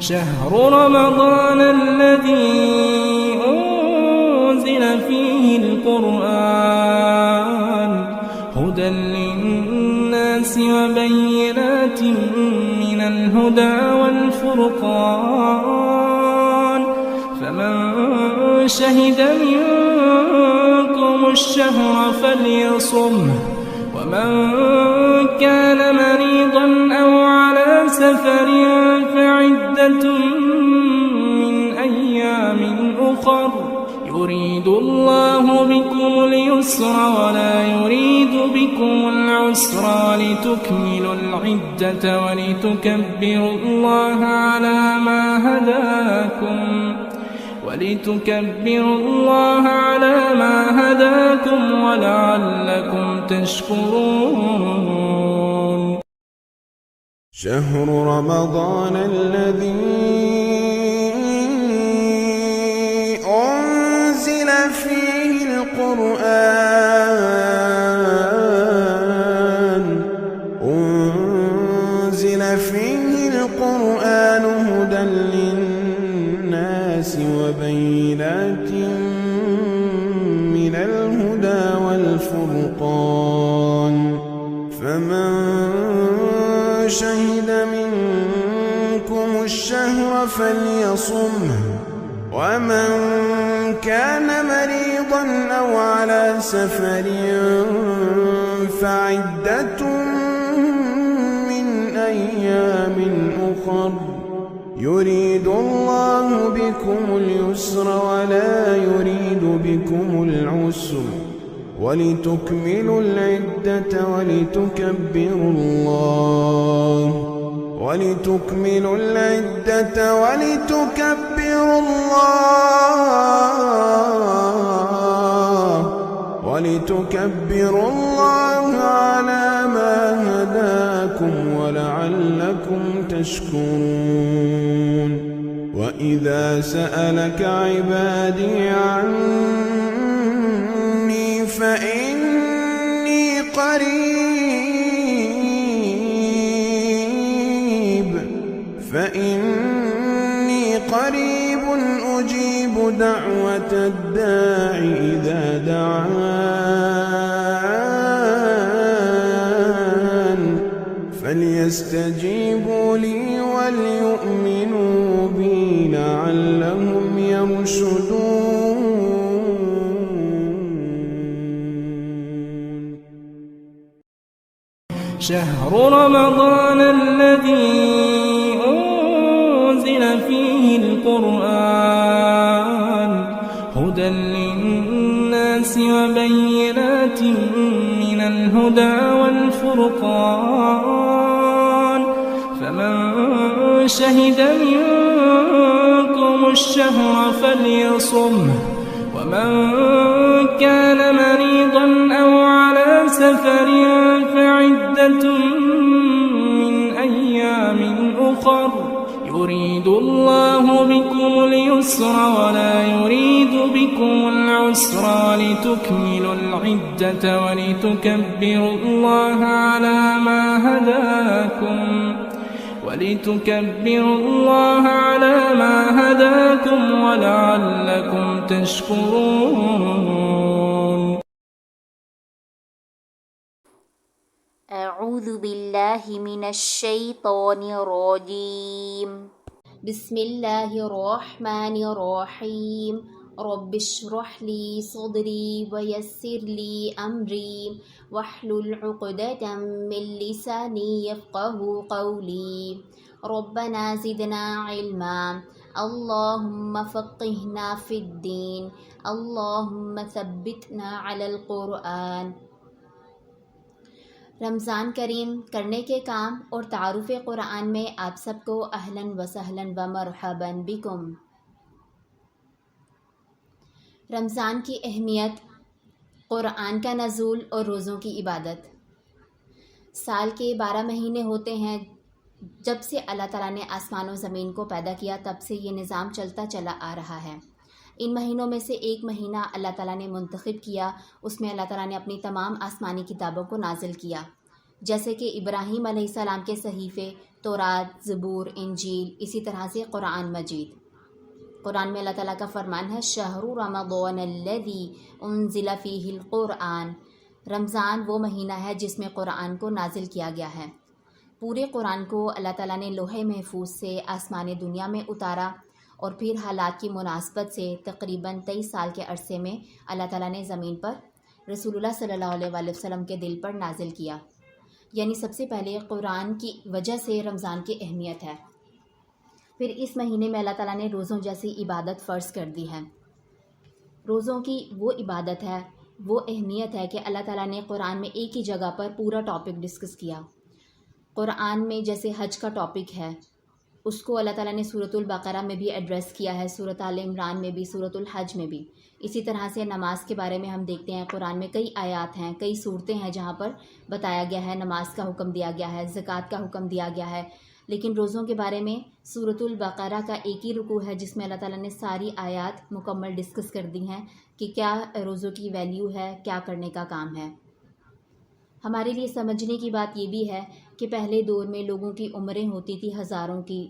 شهر رمضان الذي أنزل فيه القرآن هدى للناس وبينات من الهدى والفرقان فمن شهد منكم الشهر فليصمه ومن كان مريضا أو على سفر فعدة من أيام أخر يريد الله بكم اليسر ولا يريد بكم العسر ولتكملوا العدة ولتكبروا الله على ما هداكم ولعلكم تشكرون. شهر رمضان الذي أنزل فيه القرآن هدى للناس وبينات من الهدى والفرقان فمن شهد منكم الشهر فليصمه ومن كان مريضا أو على سفر فعدة من أيام أخر يريد الله بكم اليسر ولا يريد بكم العسر ولتكملوا العدة ولتكبروا الله على ما هداكم ولعلكم تشكرون. وإذا سألك عبادي عني فإني قريب أجيب دعوة الداع إذا دعان فليستجيبوا لي وليؤمنوا بي لعلهم يرشدون. شهر رمضان الذي أنزل فيه القرآن هدى للناس وبينات من الهدى والفرقان فمن شهد منكم الشهر فليصمه ومن كان مريضا أو على سفر فعدة من أيام أخر يريد الله بكم اليسر ولا يريد بكم العسر ولتكملوا العدة ولتكبروا الله على ما هداكم ولعلكم تشكرون. أعوذ بالله من الشيطان الرجيم. بسم الله الرحمن الرحيم. رب اشرح لي صدري ويسر لي أمري واحلل عقدة من لساني يفقه قولي. ربنا زدنا علما اللهم فقهنا في الدين اللهم ثبتنا على القرآن. رمضان کریم کرنے کے کام اور تعارف قرآن میں آپ سب کو اہلاً و سہلاً و مرحباً بکم. رمضان کی اہمیت، قرآن کا نزول اور روزوں کی عبادت. سال کے 12 مہینے ہوتے ہیں. جب سے اللہ تعالیٰ نے آسمان و زمین کو پیدا کیا تب سے یہ نظام چلتا چلا آ رہا ہے. ان مہینوں میں سے ایک مہینہ اللہ تعالیٰ نے منتخب کیا. اس میں اللہ تعالیٰ نے اپنی تمام آسمانی کتابوں کو نازل کیا، جیسے کہ ابراہیم علیہ السلام کے صحیفے، تورات، زبور، انجیل، اسی طرح سے قرآن مجید۔ قرآن میں اللہ تعالیٰ کا فرمان ہے شہر رمضان الذی انزل فیہ القرآن، رمضان وہ مہینہ ہے جس میں قرآن کو نازل کیا گیا ہے۔ پورے قرآن کو اللہ تعالیٰ نے لوح محفوظ سے آسمان دنیا میں اتارا اور پھر حالات کی مناسبت سے تقریباً 23 سال کے عرصے میں اللہ تعالیٰ نے زمین پر رسول اللہ صلی اللہ علیہ وآلہ وسلم کے دل پر نازل کیا۔ یعنی سب سے پہلے قرآن کی وجہ سے رمضان کی اہمیت ہے۔ پھر اس مہینے میں اللہ تعالیٰ نے روزوں جیسی عبادت فرض کر دی ہے۔ روزوں کی وہ عبادت ہے، وہ اہمیت ہے کہ اللہ تعالیٰ نے قرآن میں ایک ہی جگہ پر پورا ٹاپک ڈسکس کیا۔ قرآن میں جیسے حج کا ٹاپک ہے، اس کو اللہ تعالیٰ نے سورۃ البقرہ میں بھی ایڈریس کیا ہے، سورۃ آل عمران میں بھی، سورۃ الحج میں بھی۔ اسی طرح سے نماز کے بارے میں ہم دیکھتے ہیں قرآن میں کئی آیات ہیں، کئی صورتیں ہیں جہاں پر بتایا گیا ہے، نماز کا حکم دیا گیا ہے، زکوٰۃ کا حکم دیا گیا ہے۔ لیکن روزوں کے بارے میں سورۃ البقرہ کا ایک ہی رکوع ہے جس میں اللہ تعالیٰ نے ساری آیات مکمل ڈسکس کر دی ہیں کہ کیا روزوں کی ویلیو ہے، کیا کرنے کا کام ہے۔ ہمارے لیے سمجھنے کی بات یہ بھی ہے کہ پہلے دور میں لوگوں کی عمریں ہوتی تھی ہزاروں کی،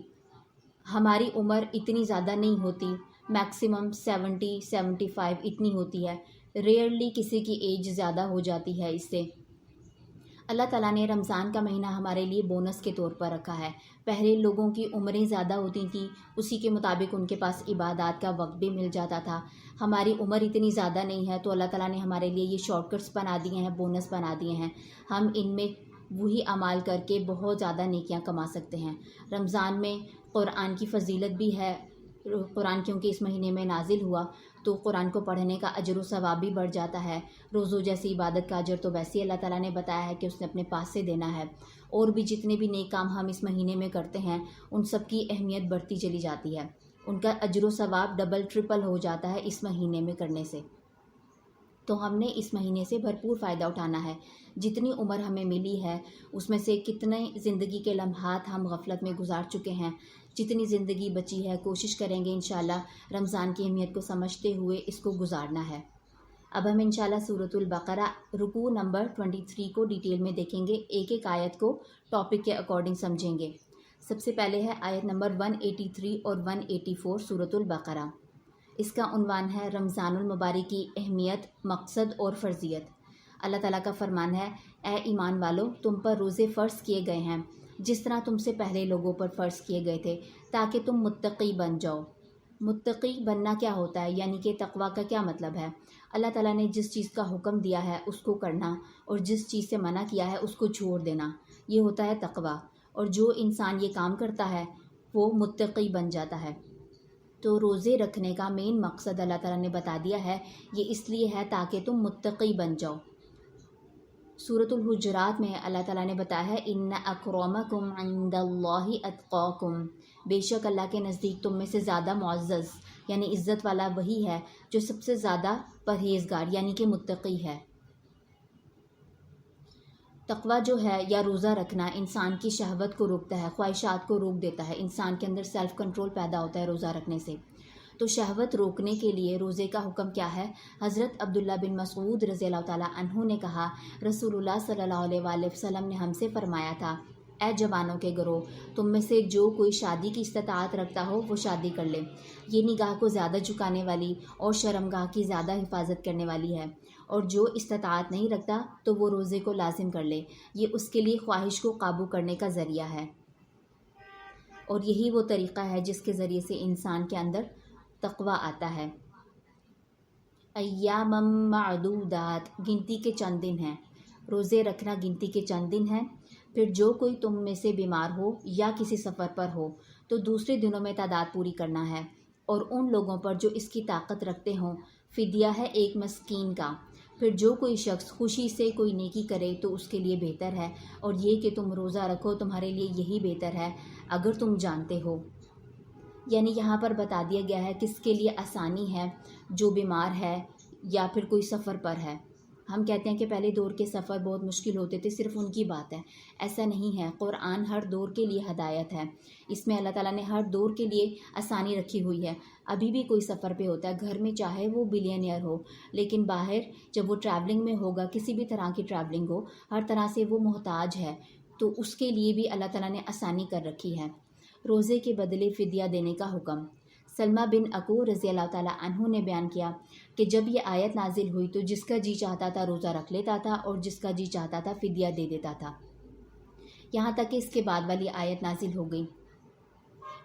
ہماری عمر اتنی زیادہ نہیں ہوتی، میکسیمم 70-75 اتنی ہوتی ہے، ریئرلی کسی کی ایج زیادہ ہو جاتی ہے اس سے۔ اللہ تعالیٰ نے رمضان کا مہینہ ہمارے لیے بونس کے طور پر رکھا ہے۔ پہلے لوگوں کی عمریں زیادہ ہوتی تھیں، اسی کے مطابق ان کے پاس عبادات کا وقت بھی مل جاتا تھا۔ ہماری عمر اتنی زیادہ نہیں ہے تو اللہ تعالیٰ نے ہمارے لیے یہ شارٹ کٹس بنا دیے ہیں، بونس بنا دیے ہیں۔ ہم ان میں وہی اعمال کر کے بہت زیادہ نیکیاں کما سکتے ہیں۔ رمضان میں قرآن کی فضیلت بھی ہے، قرآن کیونکہ اس مہینے میں نازل ہوا تو قرآن کو پڑھنے کا اجر و ثواب بھی بڑھ جاتا ہے۔ روزوں جیسی عبادت کا اجر تو ویسے ہی اللہ تعالیٰ نے بتایا ہے کہ اس نے اپنے پاس سے دینا ہے، اور بھی جتنے بھی نیک کام ہم اس مہینے میں کرتے ہیں ان سب کی اہمیت بڑھتی چلی جاتی ہے، ان کا اجر و ثواب ڈبل ٹرپل ہو جاتا ہے اس مہینے میں کرنے سے۔ تو ہم نے اس مہینے سے بھرپور فائدہ اٹھانا ہے۔ جتنی عمر ہمیں ملی ہے اس میں سے کتنے زندگی کے لمحات ہم غفلت میں گزار چکے ہیں، جتنی زندگی بچی ہے کوشش کریں گے انشاءاللہ رمضان کی اہمیت کو سمجھتے ہوئے اس کو گزارنا ہے۔ اب ہم انشاءاللہ سورۃ البقرہ رکوع نمبر 23 کو ڈیٹیل میں دیکھیں گے، ایک ایک آیت کو ٹاپک کے اکارڈنگ سمجھیں گے۔ سب سے پہلے ہے آیت نمبر 183 اور 184 سورۃ البقرہ۔ اس کا عنوان ہے رمضان المبارک کی اہمیت، مقصد اور فرضیت۔ اللہ تعالیٰ کا فرمان ہے اے ایمان والو، تم پر روزے فرض کیے گئے ہیں جس طرح تم سے پہلے لوگوں پر فرض کیے گئے تھے تاکہ تم متقی بن جاؤ۔ متقی بننا کیا ہوتا ہے، یعنی کہ تقویٰ کا کیا مطلب ہے؟ اللہ تعالیٰ نے جس چیز کا حکم دیا ہے اس کو کرنا اور جس چیز سے منع کیا ہے اس کو چھوڑ دینا، یہ ہوتا ہے تقویٰ۔ اور جو انسان یہ کام کرتا ہے وہ متقی بن جاتا ہے۔ تو روزے رکھنے کا مین مقصد اللہ تعالیٰ نے بتا دیا ہے، یہ اس لیے ہے تاکہ تم متقی بن جاؤ۔ سورۃ الحجرات میں اللہ تعالیٰ نے بتایا ہے ان اکرمکم عند اللہ اتقاکم، بے شک اللہ کے نزدیک تم میں سے زیادہ معزز یعنی عزت والا وہی ہے جو سب سے زیادہ پرہیزگار یعنی کہ متقی ہے۔ تقویٰ جو ہے یا روزہ رکھنا انسان کی شہوت کو روکتا ہے، خواہشات کو روک دیتا ہے، انسان کے اندر سیلف کنٹرول پیدا ہوتا ہے روزہ رکھنے سے۔ تو شہوت روکنے کے لیے روزے کا حکم کیا ہے؟ حضرت عبداللہ بن مسعود رضی اللہ تعالیٰ عنہ نے کہا رسول اللہ صلی اللہ علیہ وآلہ وسلم نے ہم سے فرمایا تھا اے جوانوں کے گروہ، تم میں سے جو کوئی شادی کی استطاعت رکھتا ہو وہ شادی کر لے، یہ نگاہ کو زیادہ جھکانے والی اور شرمگاہ کی زیادہ حفاظت کرنے والی ہے، اور جو استطاعت نہیں رکھتا تو وہ روزے کو لازم کر لے، یہ اس کے لیے خواہش کو قابو کرنے کا ذریعہ ہے، اور یہی وہ طریقہ ہے جس کے ذریعے سے انسان کے اندر تقویٰ آتا ہے۔ ایام معدودات، گنتی کے چند دن ہیں، روزے رکھنا گنتی کے چند دن ہیں۔ پھر جو کوئی تم میں سے بیمار ہو یا کسی سفر پر ہو تو دوسرے دنوں میں تعداد پوری کرنا ہے، اور ان لوگوں پر جو اس کی طاقت رکھتے ہوں فدیہ ہے ایک مسکین کا۔ پھر جو کوئی شخص خوشی سے کوئی نیکی کرے تو اس کے لیے بہتر ہے، اور یہ کہ تم روزہ رکھو تمہارے لیے یہی بہتر ہے اگر تم جانتے ہو۔ یعنی یہاں پر بتا دیا گیا ہے کس کے لیے آسانی ہے، جو بیمار ہے یا پھر کوئی سفر پر ہے۔ ہم کہتے ہیں کہ پہلے دور کے سفر بہت مشکل ہوتے تھے، صرف ان کی بات ہے، ایسا نہیں ہے۔ قرآن ہر دور کے لیے ہدایت ہے، اس میں اللہ تعالیٰ نے ہر دور کے لیے آسانی رکھی ہوئی ہے۔ ابھی بھی کوئی سفر پہ ہوتا ہے گھر میں، چاہے وہ بلینئر ہو، لیکن باہر جب وہ ٹریولنگ میں ہوگا، کسی بھی طرح کی ٹریولنگ ہو، ہر طرح سے وہ محتاج ہے، تو اس کے لیے بھی اللہ تعالیٰ نے آسانی کر رکھی ہے۔ روزے کے بدلے فدیہ دینے کا حکم۔ سلمہ بن اکو رضی اللہ تعالیٰ عنہ نے بیان کیا کہ جب یہ آیت نازل ہوئی تو جس کا جی چاہتا تھا روزہ رکھ لیتا تھا اور جس کا جی چاہتا تھا فدیہ دے دیتا تھا، یہاں تک کہ اس کے بعد والی آیت نازل ہو گئی۔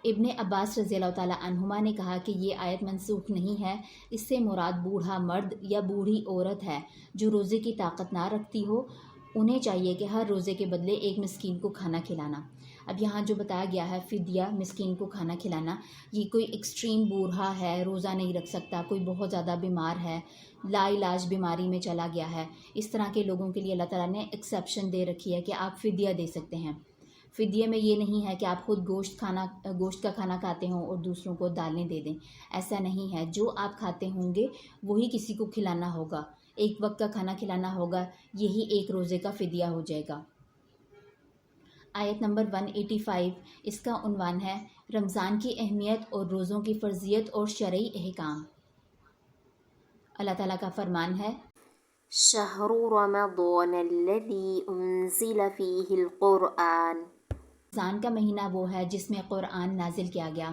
ابن عباس رضی اللہ تعالیٰ عنہما نے کہا کہ یہ آیت منسوخ نہیں ہے، اس سے مراد بوڑھا مرد یا بوڑھی عورت ہے جو روزے کی طاقت نہ رکھتی ہو، انہیں چاہیے کہ ہر روزے کے بدلے ایک مسکین کو کھانا کھلانا۔ اب یہاں جو بتایا گیا ہے فدیہ، مسکین کو کھانا کھلانا، یہ کوئی ایکسٹریم بوڑھا ہے، روزہ نہیں رکھ سکتا، کوئی بہت زیادہ بیمار ہے، لا علاج بیماری میں چلا گیا ہے، اس طرح کے لوگوں کے لیے اللہ تعالیٰ نے ایکسیپشن دے رکھی ہے کہ آپ فدیہ دے سکتے ہیں۔ فدیے میں یہ نہیں ہے کہ آپ خود گوشت کا کھانا کھاتے ہوں اور دوسروں کو دالیں دے دیں، ایسا نہیں ہے۔ جو آپ کھاتے ہوں گے وہی کسی کو کھلانا ہوگا، ایک وقت کا کھانا کھلانا ہوگا، یہی ایک روزے کا فدیہ ہو جائے گا۔ آیت نمبر 185، اس کا عنوان ہے رمضان کی اہمیت اور روزوں کی فرضیت اور شرعی احکام۔ اللہ تعالیٰ کا فرمان ہے، شہر رمضان الذی انزل فیہ القرآن۔ رمضان کا مہینہ وہ ہے جس میں قرآن نازل کیا گیا،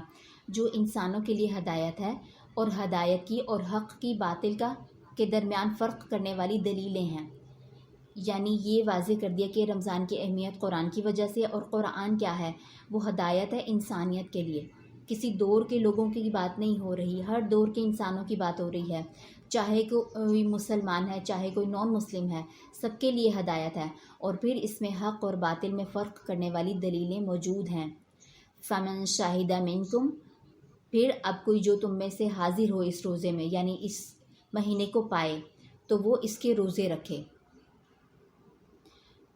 جو انسانوں کے لیے ہدایت ہے اور ہدایت کی اور حق کی باطل کے درمیان فرق کرنے والی دلیلیں ہیں۔ یعنی یہ واضح کر دیا کہ رمضان کی اہمیت قرآن کی وجہ سے، اور قرآن کیا ہے، وہ ہدایت ہے انسانیت کے لیے۔ کسی دور کے لوگوں کی بات نہیں ہو رہی، ہر دور کے انسانوں کی بات ہو رہی ہے، چاہے کوئی مسلمان ہے چاہے کوئی نان مسلم ہے، سب کے لیے ہدایت ہے، اور پھر اس میں حق اور باطل میں فرق کرنے والی دلیلیں موجود ہیں۔ فمن شاہد منکم، پھر اب کوئی جو تم میں سے حاضر ہو اس روزے میں، یعنی اس مہینے کو پائے، تو وہ اس کے روزے رکھے۔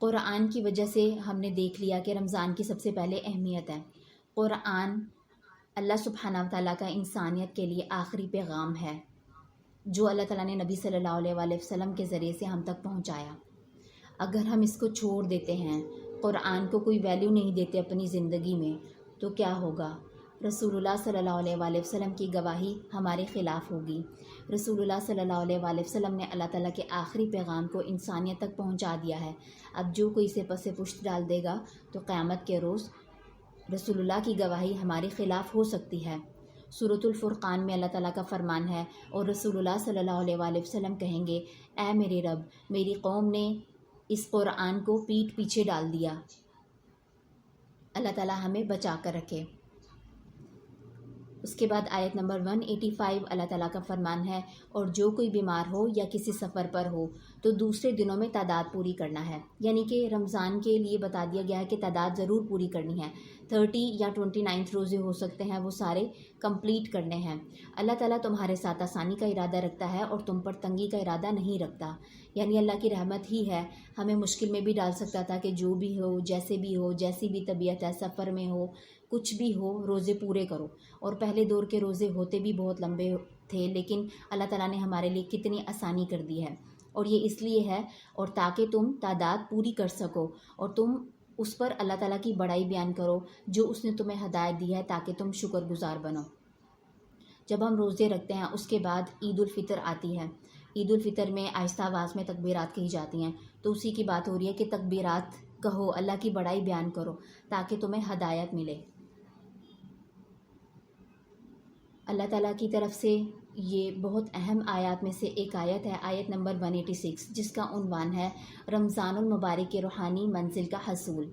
قرآن کی وجہ سے ہم نے دیکھ لیا کہ رمضان کی سب سے پہلے اہمیت ہے۔ قرآن اللہ سبحانہ و تعالیٰ کا انسانیت کے لیے آخری پیغام ہے، جو اللہ تعالیٰ نے نبی صلی اللہ علیہ وآلہ وسلم کے ذریعے سے ہم تک پہنچایا۔ اگر ہم اس کو چھوڑ دیتے ہیں، قرآن کو کوئی ویلیو نہیں دیتے اپنی زندگی میں، تو کیا ہوگا؟ رسول اللہ صلی اللہ علیہ وآلہ وسلم کی گواہی ہمارے خلاف ہوگی۔ رسول اللہ صلی اللہ علیہ وآلہ وسلم نے اللہ تعالیٰ کے آخری پیغام کو انسانیت تک پہنچا دیا ہے۔ اب جو کوئی اسے پس پشت ڈال دے گا تو قیامت کے روز رسول اللہ کی گواہی ہمارے خلاف ہو سکتی ہے۔ سورۃ الفرقان میں اللہ تعالیٰ کا فرمان ہے، اور رسول اللہ صلی اللہ علیہ وآلہ وسلم کہیں گے، اے میرے رب، میری قوم نے اس قرآن کو پیٹھ پیچھے ڈال دیا۔ اللہ تعالیٰ ہمیں بچا کر رکھے۔ اس کے بعد آیت نمبر 185 اللہ تعالیٰ کا فرمان ہے، اور جو کوئی بیمار ہو یا کسی سفر پر ہو تو دوسرے دنوں میں تعداد پوری کرنا ہے۔ یعنی کہ رمضان کے لیے بتا دیا گیا ہے کہ تعداد ضرور پوری کرنی ہے، 30 یا 29 روزے ہو سکتے ہیں، وہ سارے کمپلیٹ کرنے ہیں۔ اللہ تعالیٰ تمہارے ساتھ آسانی کا ارادہ رکھتا ہے اور تم پر تنگی کا ارادہ نہیں رکھتا۔ یعنی اللہ کی رحمت ہی ہے، ہمیں مشکل میں بھی ڈال سکتا تھا کہ جو بھی ہو، جیسے بھی ہو، جیسی بھی طبیعت ہے، سفر میں ہو، کچھ بھی ہو، روزے پورے کرو۔ اور پہلے دور کے روزے ہوتے بھی بہت لمبے تھے، لیکن اللہ تعالیٰ نے ہمارے لیے کتنی آسانی کر دی ہے، اور یہ اس لیے ہے اور تاکہ تم تعداد پوری کر سکو اور تم اس پر اللہ تعالیٰ کی بڑائی بیان کرو جو اس نے تمہیں ہدایت دی ہے، تاکہ تم شکر گزار بنو۔ جب ہم روزے رکھتے ہیں اس کے بعد عید الفطر آتی ہے۔ عید الفطر میں آہستہ آواز میں تکبیرات کہی جاتی ہیں، تو اسی کی بات ہو رہی ہے کہ تکبیرات کہو، اللہ کی بڑائی بیان کرو تاکہ تمہیں ہدایت ملے۔ اللہ تعالیٰ کی طرف سے یہ بہت اہم آیات میں سے ایک آیت ہے، آیت نمبر 186، جس کا عنوان ہے رمضان المبارک کے روحانی منزل کا حصول۔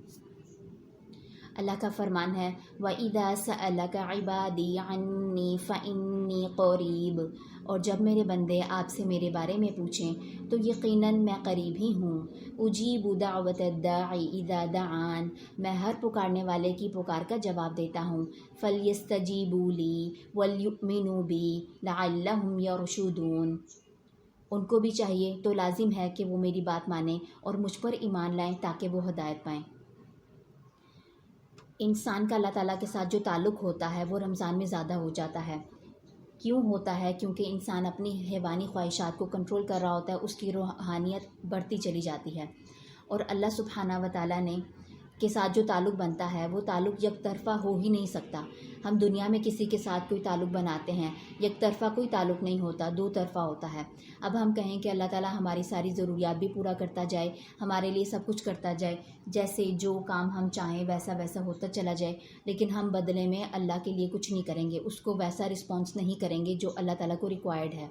اللہ کا فرمان ہے، وَإِذَا سَأَلَكَ عِبَادِي عَنِّي فَإِنِّي قَرِيبٌ، اور جب میرے بندے آپ سے میرے بارے میں پوچھیں تو یقیناً میں قریب ہی ہوں۔ اجیب دعوت الداعی اذا دعان، میں ہر پکارنے والے کی پکار کا جواب دیتا ہوں۔ فلیستجیبوا لی ولیؤمنوا بی لعلہم یرشدون، ان کو بھی چاہیے تو لازم ہے کہ وہ میری بات مانیں اور مجھ پر ایمان لائیں تاکہ وہ ہدایت پائیں۔ انسان کا اللہ تعالیٰ کے ساتھ جو تعلق ہوتا ہے وہ رمضان میں زیادہ ہو جاتا ہے۔ کیوں ہوتا ہے؟ کیونکہ انسان اپنی حیوانی خواہشات کو کنٹرول کر رہا ہوتا ہے، اس کی روحانیت بڑھتی چلی جاتی ہے، اور اللہ سبحانہ و تعالیٰ نے کے ساتھ جو تعلق بنتا ہے وہ تعلق یک طرفہ ہو ہی نہیں سکتا۔ ہم دنیا میں کسی کے ساتھ کوئی تعلق بناتے ہیں، یک طرفہ کوئی تعلق نہیں ہوتا، دو طرفہ ہوتا ہے۔ اب ہم کہیں کہ اللہ تعالیٰ ہماری ساری ضروریات بھی پورا کرتا جائے، ہمارے لیے سب کچھ کرتا جائے، جیسے جو کام ہم چاہیں ویسا ویسا ہوتا چلا جائے، لیکن ہم بدلے میں اللہ کے لیے کچھ نہیں کریں گے، اس کو ویسا رسپانس نہیں کریں گے جو اللہ تعالیٰ کو ریکوائرڈ ہے۔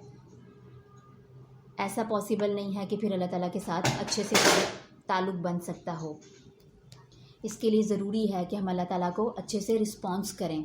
ایسا پاسبل نہیں ہے کہ پھر اللہ تعالیٰ کے ساتھ اچھے سے تعلق بن سکتا ہو۔ اس کے لیے ضروری ہے کہ ہم اللہ تعالیٰ کو اچھے سے رسپانس کریں۔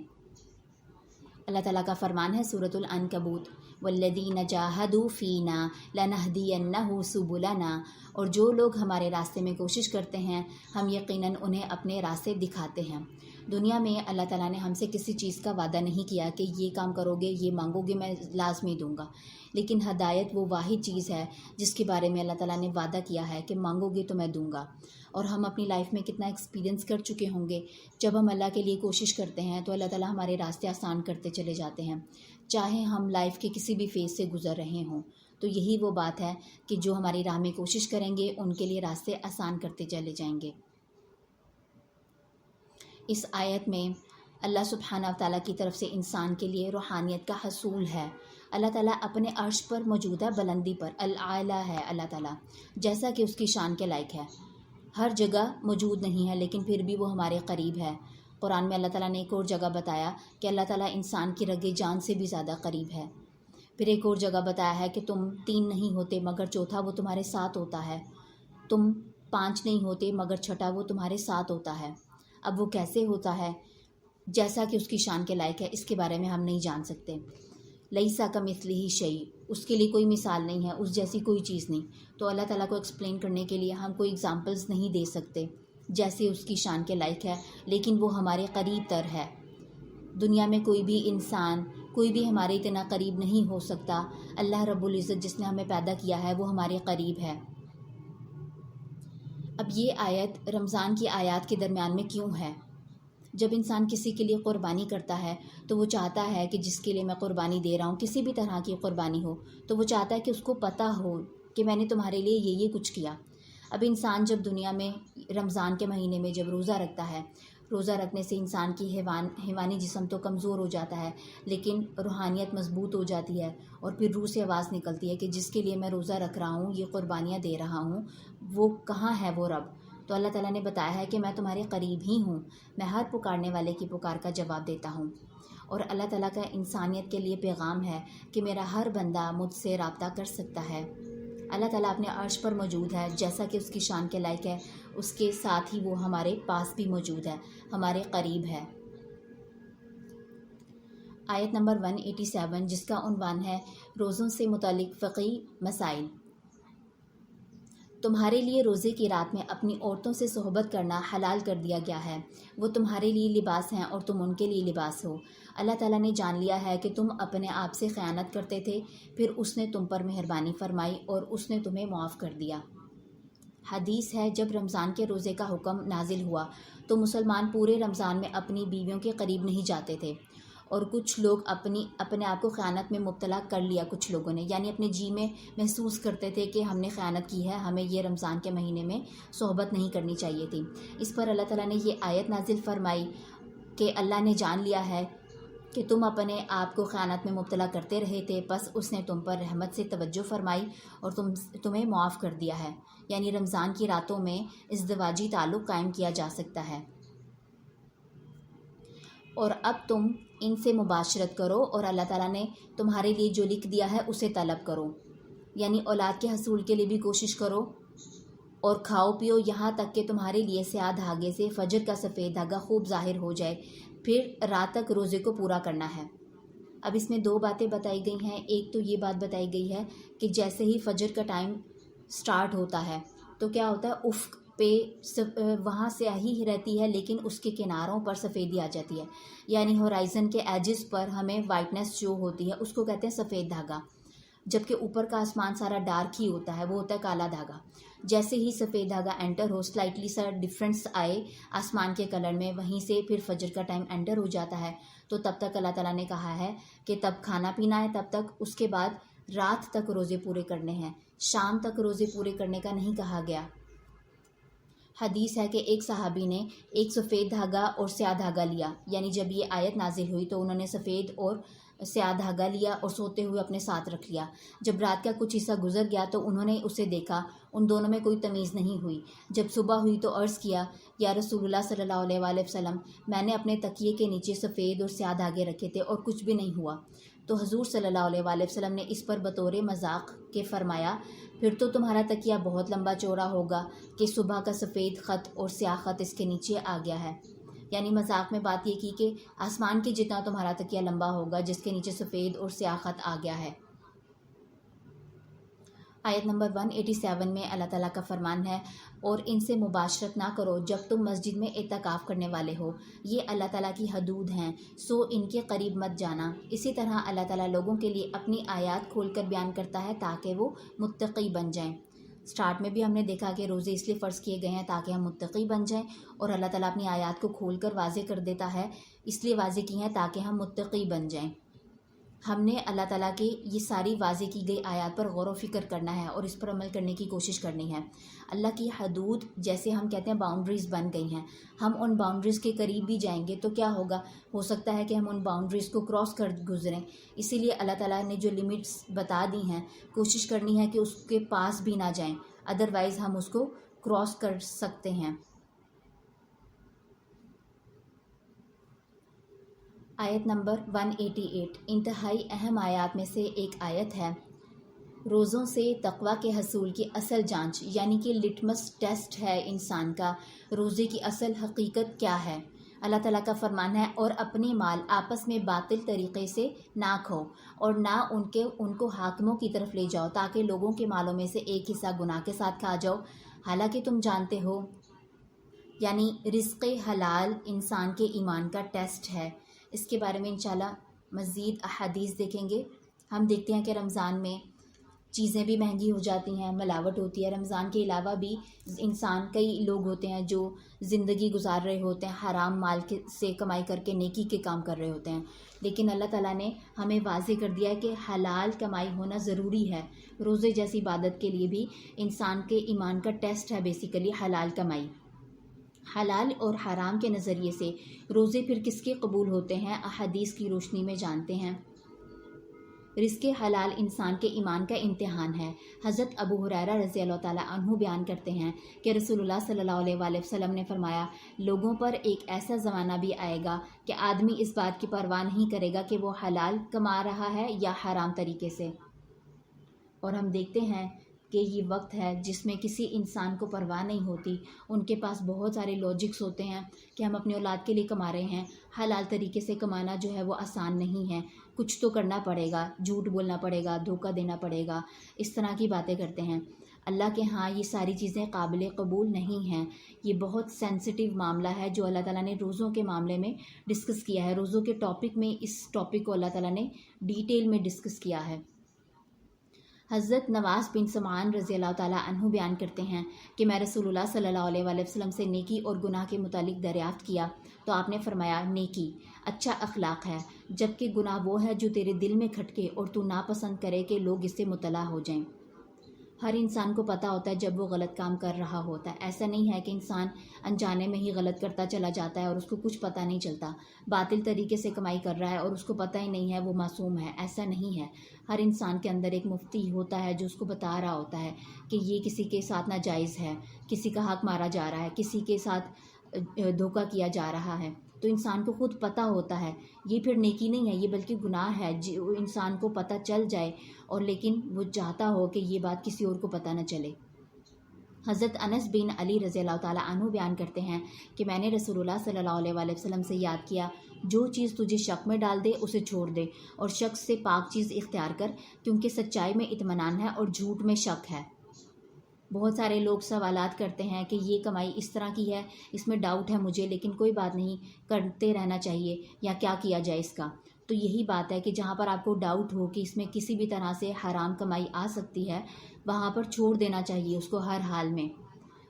اللہ تعالیٰ کا فرمان ہے سورۃ العنکبوت، والذین جاہدوا فینا لنہدینہم سبلنا، اور جو لوگ ہمارے راستے میں کوشش کرتے ہیں ہم یقیناً انہیں اپنے راستے دکھاتے ہیں۔ دنیا میں اللہ تعالیٰ نے ہم سے کسی چیز کا وعدہ نہیں کیا کہ یہ کام کرو گے، یہ مانگو گے، میں لازمی دوں گا، لیکن ہدایت وہ واحد چیز ہے جس کے بارے میں اللہ تعالیٰ نے وعدہ کیا ہے کہ مانگو گے تو میں دوں گا۔ اور ہم اپنی لائف میں کتنا ایکسپیرینس کر چکے ہوں گے، جب ہم اللہ کے لیے کوشش کرتے ہیں تو اللہ تعالیٰ ہمارے راستے آسان کرتے چلے جاتے ہیں، چاہے ہم لائف کے کسی بھی فیز سے گزر رہے ہوں۔ تو یہی وہ بات ہے کہ جو ہماری راہ میں کوشش کریں گے ان کے لیے راستے آسان کرتے چلے جائیں گے۔ اس آیت میں اللہ سبحانہ و تعالیٰ کی طرف سے انسان کے لیے روحانیت کا حصول ہے۔ اللہ تعالیٰ اپنے عرش پر موجود ہے، بلندی پر، الاعلیٰ ہے اللہ تعالیٰ، جیسا کہ اس کی شان کے لائق ہے۔ ہر جگہ موجود نہیں ہے لیکن پھر بھی وہ ہمارے قریب ہے۔ قرآن میں اللہ تعالیٰ نے ایک اور جگہ بتایا کہ اللہ تعالیٰ انسان کی رگ جان سے بھی زیادہ قریب ہے۔ پھر ایک اور جگہ بتایا ہے کہ تم 3 نہیں ہوتے مگر چوتھا وہ تمہارے ساتھ ہوتا ہے، تم 5 نہیں ہوتے مگر چھٹا وہ تمہارے ساتھ ہوتا ہے۔ اب وہ کیسے ہوتا ہے، جیسا کہ اس کی شان کے لائق ہے، اس کے بارے میں ہم نہیں جان سکتے۔ لیسا کمثلہ شیء، اس کے لیے کوئی مثال نہیں ہے، اس جیسی کوئی چیز نہیں۔ تو اللہ تعالیٰ کو ایکسپلین کرنے کے لیے ہم کوئی ایگزامپلز نہیں دے سکتے جیسے اس کی شان کے لائق ہے، لیکن وہ ہمارے قریب تر ہے۔ دنیا میں کوئی بھی انسان، کوئی بھی ہمارے اتنا قریب نہیں ہو سکتا۔ اللہ رب العزت جس نے ہمیں پیدا کیا ہے وہ ہمارے قریب ہے۔ اب یہ آیت رمضان کی آیات کے درمیان میں کیوں ہے؟ جب انسان کسی کے لیے قربانی کرتا ہے تو وہ چاہتا ہے کہ جس کے لیے میں قربانی دے رہا ہوں، کسی بھی طرح کی قربانی ہو، تو وہ چاہتا ہے کہ اس کو پتہ ہو کہ میں نے تمہارے لیے یہ کچھ کیا۔ اب انسان جب دنیا میں رمضان کے مہینے میں جب روزہ رکھتا ہے، روزہ رکھنے سے انسان کی حیوانی جسم تو کمزور ہو جاتا ہے لیکن روحانیت مضبوط ہو جاتی ہے، اور پھر روح سے آواز نکلتی ہے کہ جس کے لیے میں روزہ رکھ رہا ہوں، یہ قربانیاں دے رہا ہوں، وہ کہاں ہے وہ رب؟ تو اللہ تعالیٰ نے بتایا ہے کہ میں تمہارے قریب ہی ہوں، میں ہر پکارنے والے کی پکار کا جواب دیتا ہوں۔ اور اللہ تعالیٰ کا انسانیت کے لیے پیغام ہے کہ میرا ہر بندہ مجھ سے رابطہ کر سکتا ہے۔ اللہ تعالیٰ اپنے عرش پر موجود ہے جیسا کہ اس کی شان کے لائق ہے، اس کے ساتھ ہی وہ ہمارے پاس بھی موجود ہے، ہمارے قریب ہے۔ آیت نمبر 187 جس کا عنوان ہے روزوں سے متعلق فقہی مسائل۔ تمہارے لیے روزے کی رات میں اپنی عورتوں سے صحبت کرنا حلال کر دیا گیا ہے، وہ تمہارے لیے لباس ہیں اور تم ان کے لیے لباس ہو۔ اللہ تعالیٰ نے جان لیا ہے کہ تم اپنے آپ سے خیانت کرتے تھے، پھر اس نے تم پر مہربانی فرمائی اور اس نے تمہیں معاف کر دیا۔ حدیث ہے جب رمضان کے روزے کا حکم نازل ہوا تو مسلمان پورے رمضان میں اپنی بیویوں کے قریب نہیں جاتے تھے، اور کچھ لوگ اپنے آپ کو خیانت میں مبتلا کر لیا، کچھ لوگوں نے، یعنی اپنے جی میں محسوس کرتے تھے کہ ہم نے خیانت کی ہے، ہمیں یہ رمضان کے مہینے میں صحبت نہیں کرنی چاہیے تھی۔ اس پر اللہ تعالیٰ نے یہ آیت نازل فرمائی کہ اللہ نے جان لیا ہے کہ تم اپنے آپ کو خیانت میں مبتلا کرتے رہے تھے، بس اس نے تم پر رحمت سے توجہ فرمائی اور تمہیں معاف کر دیا ہے، یعنی رمضان کی راتوں میں ازدواجی تعلق قائم کیا جا سکتا ہے۔ اور اب تم ان سے مباشرت کرو اور اللہ تعالیٰ نے تمہارے لیے جو لکھ دیا ہے اسے طلب کرو، یعنی اولاد کے حصول کے لیے بھی کوشش کرو، اور کھاؤ پیو یہاں تک کہ تمہارے لیے سیاہ دھاگے سے فجر کا سفید دھاگا خوب ظاہر ہو جائے، پھر رات تک روزے کو پورا کرنا ہے۔ اب اس میں 2 باتیں بتائی گئی ہیں۔ ایک تو یہ بات بتائی گئی ہے کہ جیسے ہی فجر کا ٹائم سٹارٹ ہوتا ہے تو کیا ہوتا ہے، افق پہ وہاں سیاہی رہتی ہے لیکن اس کے کناروں پر سفیدی آ جاتی ہے، یعنی ہورائزن کے ایجز پر ہمیں وائٹنس جو ہوتی ہے اس کو کہتے ہیں سفید دھاگا، جبکہ اوپر کا آسمان سارا ڈارک ہی ہوتا ہے، وہ ہوتا ہے کالا دھاگا۔ جیسے ہی سفید دھاگا انٹر ہو، سلائٹلی سا ڈفرینس آئے آسمان کے کلر میں، وہیں سے پھر فجر کا ٹائم انٹر ہو جاتا ہے، تو تب تک اللہ تعالیٰ نے کہا ہے کہ تب کھانا پینا ہے، تب تک، اس کے بعد رات تک روزے پورے کرنے ہیں، شام تک روزے پورے کرنے کا نہیں کہا گیا۔ حدیث ہے کہ ایک صحابی نے ایک سفید دھاگا اور سیاہ دھاگا لیا، یعنی جب یہ آیت نازل ہوئی تو انہوں نے سفید اور سیاہ دھاگا لیا اور سوتے ہوئے اپنے ساتھ رکھ لیا۔ جب رات کا کچھ حصہ گزر گیا تو انہوں نے اسے دیکھا، ان دونوں میں کوئی تمیز نہیں ہوئی۔ جب صبح ہوئی تو عرض کیا، یا رسول اللہ صلی اللہ علیہ وآلہ وسلم، میں نے اپنے تکیے کے نیچے سفید اور سیاہ دھاگے رکھے تھے اور کچھ بھی نہیں ہوا۔ تو حضور صلی اللہ علیہ وآلہ وسلم نے اس پر بطور مذاق کے فرمایا، پھر تو تمہارا تکیہ بہت لمبا چوڑا ہوگا کہ صبح کا سفید خط اور سیاہ خط اس کے نیچے آ گیا ہے۔ یعنی مذاق میں بات یہ کی کہ آسمان کے جتنا تمہارا تکیہ لمبا ہوگا جس کے نیچے سفید اور سیاہ خط آ گیا ہے۔ آیت نمبر 187 میں اللہ تعالیٰ کا فرمان ہے، اور ان سے مباشرت نہ کرو جب تم مسجد میں اعتکاف کرنے والے ہو، یہ اللہ تعالیٰ کی حدود ہیں، سو ان کے قریب مت جانا۔ اسی طرح اللہ تعالیٰ لوگوں کے لیے اپنی آیات کھول کر بیان کرتا ہے تاکہ وہ متقی بن جائیں۔ سٹارٹ میں بھی ہم نے دیکھا کہ روزے اس لیے فرض کیے گئے ہیں تاکہ ہم متقی بن جائیں، اور اللہ تعالیٰ اپنی آیات کو کھول کر واضح کر دیتا ہے، اس لیے واضح کی ہیں تاکہ ہم متقی بن جائیں۔ ہم نے اللہ تعالیٰ کی یہ ساری واضح کی گئی آیات پر غور و فکر کرنا ہے اور اس پر عمل کرنے کی کوشش کرنی ہے۔ اللہ کی حدود جیسے ہم کہتے ہیں باؤنڈریز بن گئی ہیں، ہم ان باؤنڈریز کے قریب بھی جائیں گے تو کیا ہوگا؟ ہو سکتا ہے کہ ہم ان باؤنڈریز کو کراس کر گزریں۔ اسی لیے اللہ تعالیٰ نے جو لمٹس بتا دی ہیں کوشش کرنی ہے کہ اس کے پاس بھی نہ جائیں، ادروائز ہم اس کو کراس کر سکتے ہیں۔ آیت نمبر 188 انتہائی اہم آیات میں سے ایک آیت ہے۔ روزوں سے تقویٰ کے حصول کی اصل جانچ، یعنی کہ لٹمس ٹیسٹ ہے انسان کا، روزے کی اصل حقیقت کیا ہے۔ اللہ تعالیٰ کا فرمان ہے، اور اپنے مال آپس میں باطل طریقے سے نہ کھو اور نہ ان کو حاکموں کی طرف لے جاؤ تاکہ لوگوں کے مالوں میں سے ایک حصہ گناہ کے ساتھ کھا جاؤ، حالانکہ تم جانتے ہو۔ یعنی رزق حلال انسان کے ایمان کا ٹیسٹ ہے۔ اس کے بارے میں انشاءاللہ مزید احادیث دیکھیں گے۔ ہم دیکھتے ہیں کہ رمضان میں چیزیں بھی مہنگی ہو جاتی ہیں، ملاوٹ ہوتی ہے۔ رمضان کے علاوہ بھی انسان، کئی لوگ ہوتے ہیں جو زندگی گزار رہے ہوتے ہیں، حرام مال سے کمائی کر کے نیکی کے کام کر رہے ہوتے ہیں، لیکن اللہ تعالیٰ نے ہمیں واضح کر دیا ہے کہ حلال کمائی ہونا ضروری ہے۔ روزے جیسی عبادت کے لیے بھی انسان کے ایمان کا ٹیسٹ ہے بیسیکلی حلال کمائی۔ حلال اور حرام کے نظریے سے روزے پھر کس کے قبول ہوتے ہیں، احادیث کی روشنی میں جانتے ہیں۔ رزق حلال انسان کے ایمان کا امتحان ہے۔ حضرت ابو ہریرہ رضی اللہ تعالیٰ عنہ بیان کرتے ہیں کہ رسول اللہ صلی اللہ علیہ وآلہ وسلم نے فرمایا، لوگوں پر ایک ایسا زمانہ بھی آئے گا کہ آدمی اس بات کی پرواہ نہیں کرے گا کہ وہ حلال کما رہا ہے یا حرام طریقے سے۔ اور ہم دیکھتے ہیں کہ یہ وقت ہے جس میں کسی انسان کو پرواہ نہیں ہوتی، ان کے پاس بہت سارے لاجکس ہوتے ہیں کہ ہم اپنی اولاد کے لیے کما رہے ہیں، حلال طریقے سے کمانا جو ہے وہ آسان نہیں ہے، کچھ تو کرنا پڑے گا، جھوٹ بولنا پڑے گا، دھوکہ دینا پڑے گا، اس طرح کی باتیں کرتے ہیں۔ اللہ کے ہاں یہ ساری چیزیں قابل قبول نہیں ہیں۔ یہ بہت سینسٹیو معاملہ ہے جو اللہ تعالیٰ نے روزوں کے معاملے میں ڈسکس کیا ہے۔ روزوں کے ٹاپک میں اس ٹاپک کو اللہ تعالیٰ نے ڈیٹیل میں ڈسکس کیا ہے۔ حضرت نواس بن سمعان رضی اللہ تعالیٰ عنہ بیان کرتے ہیں کہ میں رسول اللہ صلی اللہ علیہ وآلہ وسلم سے نیکی اور گناہ کے متعلق دریافت کیا تو آپ نے فرمایا، نیکی اچھا اخلاق ہے، جبکہ گناہ وہ ہے جو تیرے دل میں کھٹکے اور تو ناپسند کرے کہ لوگ اس سے مطلع ہو جائیں۔ ہر انسان کو پتہ ہوتا ہے جب وہ غلط کام کر رہا ہوتا ہے، ایسا نہیں ہے کہ انسان انجانے میں ہی غلط کرتا چلا جاتا ہے اور اس کو کچھ پتہ نہیں چلتا، باطل طریقے سے کمائی کر رہا ہے اور اس کو پتہ ہی نہیں ہے وہ معصوم ہے، ایسا نہیں ہے۔ ہر انسان کے اندر ایک مفتی ہوتا ہے جو اس کو بتا رہا ہوتا ہے کہ یہ کسی کے ساتھ ناجائز ہے، کسی کا حق مارا جا رہا ہے، کسی کے ساتھ دھوکہ کیا جا رہا ہے، تو انسان کو خود پتہ ہوتا ہے۔ یہ پھر نیکی نہیں ہے، یہ بلکہ گناہ ہے جو انسان کو پتہ چل جائے اور لیکن وہ چاہتا ہو کہ یہ بات کسی اور کو پتہ نہ چلے۔ حضرت انس بن علی رضی اللہ تعالیٰ عنہ بیان کرتے ہیں کہ میں نے رسول اللہ صلی اللہ علیہ وآلہ وسلم سے یاد کیا، جو چیز تجھے شک میں ڈال دے اسے چھوڑ دے اور شک سے پاک چیز اختیار کر، کیونکہ سچائی میں اطمینان ہے اور جھوٹ میں شک ہے۔ بہت سارے لوگ سوالات کرتے ہیں کہ یہ کمائی اس طرح کی ہے، اس میں ڈاؤٹ ہے مجھے، لیکن کوئی بات نہیں، کرتے رہنا چاہیے، یا کیا کیا جائے اس کا۔ تو یہی بات ہے کہ جہاں پر آپ کو ڈاؤٹ ہو کہ اس میں کسی بھی طرح سے حرام کمائی آ سکتی ہے، وہاں پر چھوڑ دینا چاہیے اس کو ہر حال میں۔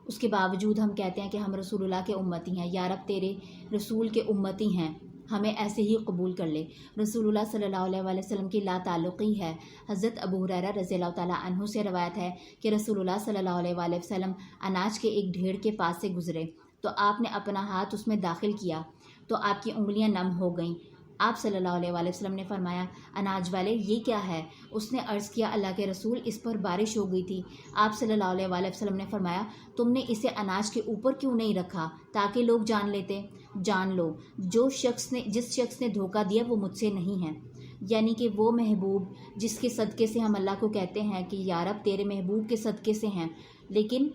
اس کے باوجود ہم کہتے ہیں کہ ہم رسول اللہ کے امتی ہیں، یا رب تیرے رسول کے امتی ہیں، ہمیں ایسے ہی قبول کر لے۔ رسول اللہ صلی اللہ علیہ وآلہ وسلم کی لا تعلقی ہے۔ حضرت ابو ہریرہ رضی اللہ تعالیٰ عنہ سے روایت ہے کہ رسول اللہ صلی اللہ علیہ وآلہ وسلم اناج کے ایک ڈھیر کے پاس سے گزرے تو آپ نے اپنا ہاتھ اس میں داخل کیا تو آپ کی انگلیاں نم ہو گئیں۔ آپ صلی اللہ علیہ وآلہ وسلم نے فرمایا اناج والے یہ کیا ہے؟ اس نے عرض کیا اللہ کے رسول اس پر بارش ہو گئی تھی۔ آپ صلی اللہ علیہ وآلہ وسلم نے فرمایا تم نے اسے اناج کے اوپر کیوں نہیں رکھا تاکہ لوگ جان لیتے؟ جان لو جس شخص نے دھوکہ دیا وہ مجھ سے نہیں ہے، یعنی کہ وہ محبوب جس کے صدقے سے ہم اللہ کو کہتے ہیں کہ یا رب تیرے محبوب کے صدقے سے ہیں، لیکن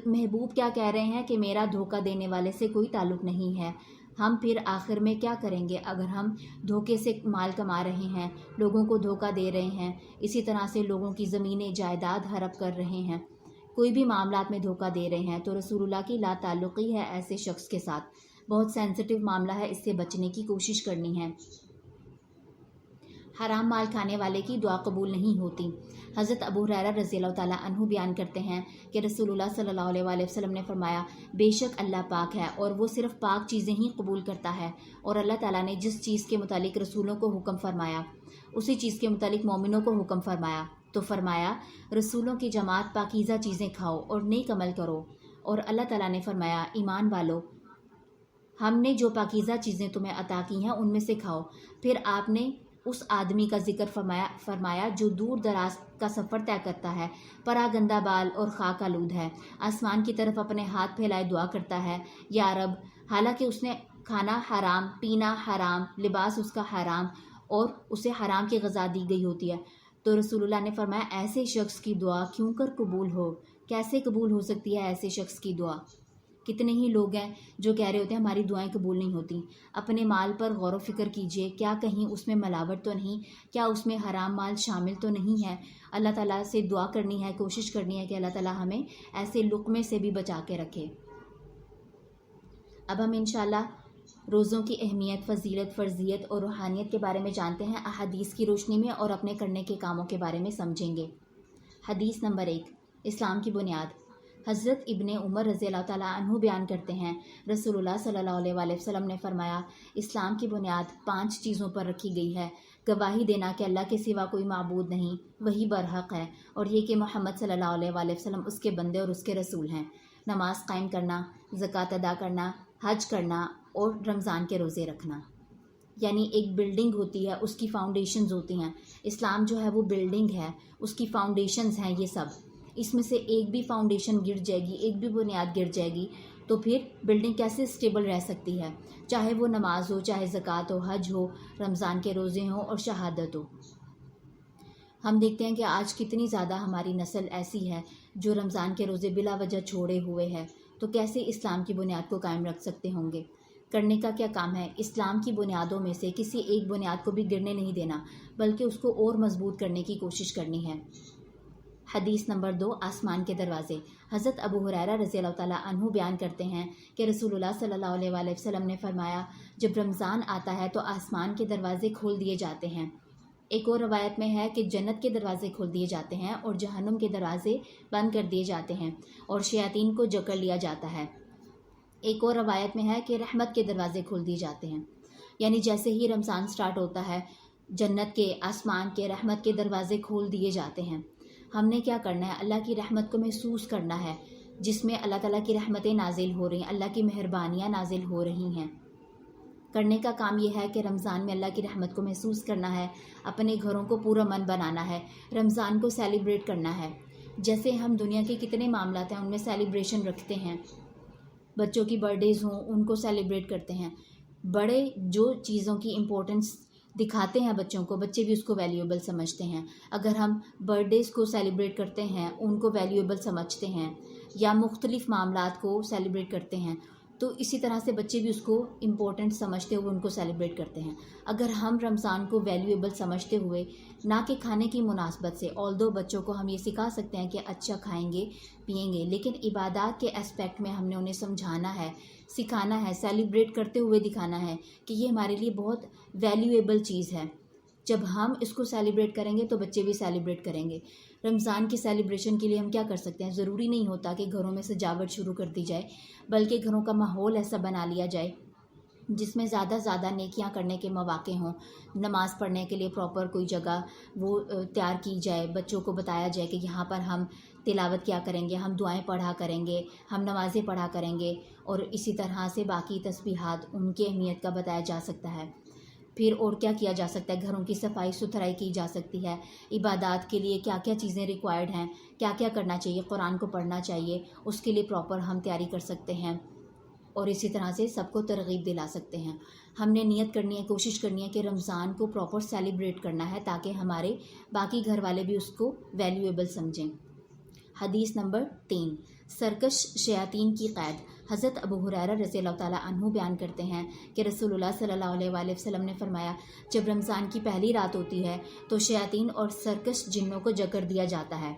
محبوب کیا کہہ رہے ہیں کہ میرا دھوکہ دینے والے سے کوئی تعلق نہیں ہے۔ ہم پھر آخر میں کیا کریں گے اگر ہم دھوکے سے مال کما رہے ہیں، لوگوں کو دھوکہ دے رہے ہیں، اسی طرح سے لوگوں کی زمینیں جائیداد ہڑپ کر رہے ہیں، کوئی بھی معاملات میں دھوکہ دے رہے ہیں؟ تو رسول اللہ کی لا تعلقی ہے ایسے شخص کے ساتھ، بہت سینسٹیو معاملہ ہے، اس سے بچنے کی کوشش کرنی ہے۔ حرام مال کھانے والے کی دعا قبول نہیں ہوتی۔ حضرت ابو ہریرہ رضی اللہ تعالیٰ عنہ بیان کرتے ہیں کہ رسول اللہ صلی اللہ علیہ وآلہ وسلم نے فرمایا بے شک اللہ پاک ہے اور وہ صرف پاک چیزیں ہی قبول کرتا ہے، اور اللہ تعالیٰ نے جس چیز کے متعلق رسولوں کو حکم فرمایا اسی چیز کے متعلق مومنوں کو حکم فرمایا، تو فرمایا رسولوں کی جماعت پاکیزہ چیزیں کھاؤ اور نیک عمل کرو، اور اللہ تعالیٰ نے فرمایا ایمان والو ہم نے جو پاکیزہ چیزیں تمہیں عطا کی ہیں ان میں سے کھاؤ۔ پھر آپ نے اس آدمی کا ذکر فرمایا جو دور دراز کا سفر طے کرتا ہے، پراگندہ بال اور خاک آلود ہے، آسمان کی طرف اپنے ہاتھ پھیلائے دعا کرتا ہے یا رب، حالانکہ اس نے کھانا حرام، پینا حرام، لباس اس کا حرام اور اسے حرام کی غذا دی گئی ہوتی ہے۔ تو رسول اللہ نے فرمایا ایسے شخص کی دعا کیوں کر قبول ہو؟ کیسے قبول ہو سکتی ہے ایسے شخص کی دعا؟ کتنے ہی لوگ ہیں جو کہہ رہے ہوتے ہیں ہماری دعائیں قبول نہیں ہوتی۔ اپنے مال پر غور و فکر کیجئے، کیا کہیں اس میں ملاوٹ تو نہیں؟ کیا اس میں حرام مال شامل تو نہیں ہے؟ اللہ تعالیٰ سے دعا کرنی ہے، کوشش کرنی ہے کہ اللہ تعالیٰ ہمیں ایسے لقمے سے بھی بچا کے رکھے۔ اب ہم انشاءاللہ روزوں کی اہمیت، فضیلت، فرضیت اور روحانیت کے بارے میں جانتے ہیں احادیث کی روشنی میں، اور اپنے کرنے کے کاموں کے بارے میں سمجھیں گے۔ حدیث نمبر 1، اسلام کی بنیاد۔ حضرت ابن عمر رضی اللہ تعالیٰ عنہ بیان کرتے ہیں رسول اللہ صلی اللہ علیہ وآلہ وسلم نے فرمایا اسلام کی بنیاد 5 چیزوں پر رکھی گئی ہے: گواہی دینا کہ اللہ کے سوا کوئی معبود نہیں، وہی برحق ہے، اور یہ کہ محمد صلی اللہ علیہ وآلہ وسلم اس کے بندے اور اس کے رسول ہیں، نماز قائم کرنا، زکوٰۃ ادا کرنا، حج کرنا اور رمضان کے روزے رکھنا۔ یعنی ایک بلڈنگ ہوتی ہے، اس کی فاؤنڈیشنز ہوتی ہیں۔ اسلام جو ہے وہ بلڈنگ ہے، اس کی فاؤنڈیشنز ہیں یہ سب۔ اس میں سے ایک بھی فاؤنڈیشن گر جائے گی، ایک بھی بنیاد گر جائے گی تو پھر بلڈنگ کیسے اسٹیبل رہ سکتی ہے؟ چاہے وہ نماز ہو، چاہے زکوٰۃ ہو، حج ہو، رمضان کے روزے ہوں اور شہادت ہو۔ ہم دیکھتے ہیں کہ آج کتنی زیادہ ہماری نسل ایسی ہے جو رمضان کے روزے بلا وجہ چھوڑے ہوئے ہے، تو کیسے اسلام کی بنیاد کو قائم رکھ سکتے ہوں گے؟ کرنے کا کیا کام ہے؟ اسلام کی بنیادوں میں سے کسی ایک بنیاد کو بھی گرنے نہیں دینا، بلکہ اس کو اور مضبوط کرنے کی کوشش کرنی ہے۔ حدیث نمبر 2، آسمان کے دروازے۔ حضرت ابو ہریرہ رضی اللہ تعالیٰ عنہ بیان کرتے ہیں کہ رسول اللہ صلی اللہ علیہ وآلہ وسلم نے فرمایا جب رمضان آتا ہے تو آسمان کے دروازے کھول دیے جاتے ہیں۔ ایک اور روایت میں ہے کہ جنت کے دروازے کھول دیے جاتے ہیں اور جہنم کے دروازے بند کر دیے جاتے ہیں اور شیاطین کو جکڑ لیا جاتا ہے۔ ایک اور روایت میں ہے کہ رحمت کے دروازے کھول دیے جاتے ہیں، یعنی جیسے ہی رمضان سٹارٹ ہوتا ہے جنت کے، آسمان کے، رحمت کے دروازے کھول دیے جاتے ہیں۔ ہم نے کیا کرنا ہے؟ اللہ کی رحمت کو محسوس کرنا ہے، جس میں اللہ تعالیٰ کی رحمتیں نازل ہو رہی ہیں، اللہ کی مہربانیاں نازل ہو رہی ہیں۔ کرنے کا کام یہ ہے کہ رمضان میں اللہ کی رحمت کو محسوس کرنا ہے، اپنے گھروں کو پورا من بنانا ہے، رمضان کو سیلیبریٹ کرنا ہے۔ جیسے ہم دنیا کے کتنے معاملات ہیں ان میں سیلیبریشن رکھتے ہیں، بچوں کی برتھ ڈیز ہوں ان کو سیلیبریٹ کرتے ہیں، بڑے جو چیزوں کی امپورٹنس دکھاتے ہیں بچوں کو، بچے بھی اس کو ویلیویبل سمجھتے ہیں۔ اگر ہم برتھ ڈیز کو سیلیبریٹ کرتے ہیں، ان کو ویلیویبل سمجھتے ہیں، یا مختلف معاملات کو سیلیبریٹ کرتے ہیں، تو اسی طرح سے بچے بھی اس کو امپورٹنٹ سمجھتے ہوئے ان کو سیلیبریٹ کرتے ہیں۔ اگر ہم رمضان کو ویلیویبل سمجھتے ہوئے، نہ کہ کھانے کی مناسبت سے، آلدو بچوں کو ہم یہ سکھا سکتے ہیں کہ اچھا کھائیں گے پئیں گے، لیکن عبادات کے اسپیکٹ میں ہم نے انہیں سمجھانا ہے، سکھانا ہے، سیلیبریٹ کرتے ہوئے دکھانا ہے کہ یہ ہمارے لیے بہت ویلیویبل چیز ہے۔ جب ہم اس کو سیلیبریٹ کریں گے تو بچے بھی سیلیبریٹ کریں گے۔ رمضان کی سیلیبریشن کے لیے ہم کیا کر سکتے ہیں؟ ضروری نہیں ہوتا کہ گھروں میں سجاوٹ شروع کر دی جائے، بلکہ گھروں کا ماحول ایسا بنا لیا جائے جس میں زیادہ زیادہ نیکیاں کرنے کے مواقع ہوں. نماز پڑھنے کے لیے پراپر کوئی جگہ وہ تیار کی جائے، بچوں کو بتایا جائے کہ یہاں پر ہم تلاوت کیا کریں گے، ہم دعائیں پڑھا کریں گے، ہم نمازیں پڑھا کریں گے، اور اسی طرح سے باقی تسبیحات ان کی اہمیت کا بتایا جا سکتا ہے. پھر اور کیا کیا جا سکتا ہے، گھروں کی صفائی ستھرائی کی جا سکتی ہے. عبادات کے لیے کیا کیا چیزیں ریکوائرڈ ہیں، کیا کیا کرنا چاہیے، قرآن کو پڑھنا چاہیے، اس کے لیے پراپر ہم تیاری کر سکتے ہیں، اور اسی طرح سے سب کو ترغیب دلا سکتے ہیں. ہم نے نیت کرنی ہے، کوشش کرنی ہے کہ رمضان کو پراپر سیلیبریٹ کرنا ہے تاکہ ہمارے باقی گھر والے بھی اس کو ویلیویبل سمجھیں. حدیث نمبر 3، سرکش شیاطین کی قید. حضرت ابو ہریرہ رضی اللہ تعالیٰ عنہ بیان کرتے ہیں کہ رسول اللہ صلی اللہ علیہ وآلہ وسلم نے فرمایا، جب رمضان کی پہلی رات ہوتی ہے تو شیاطین اور سرکش جنوں کو جکڑ دیا جاتا ہے.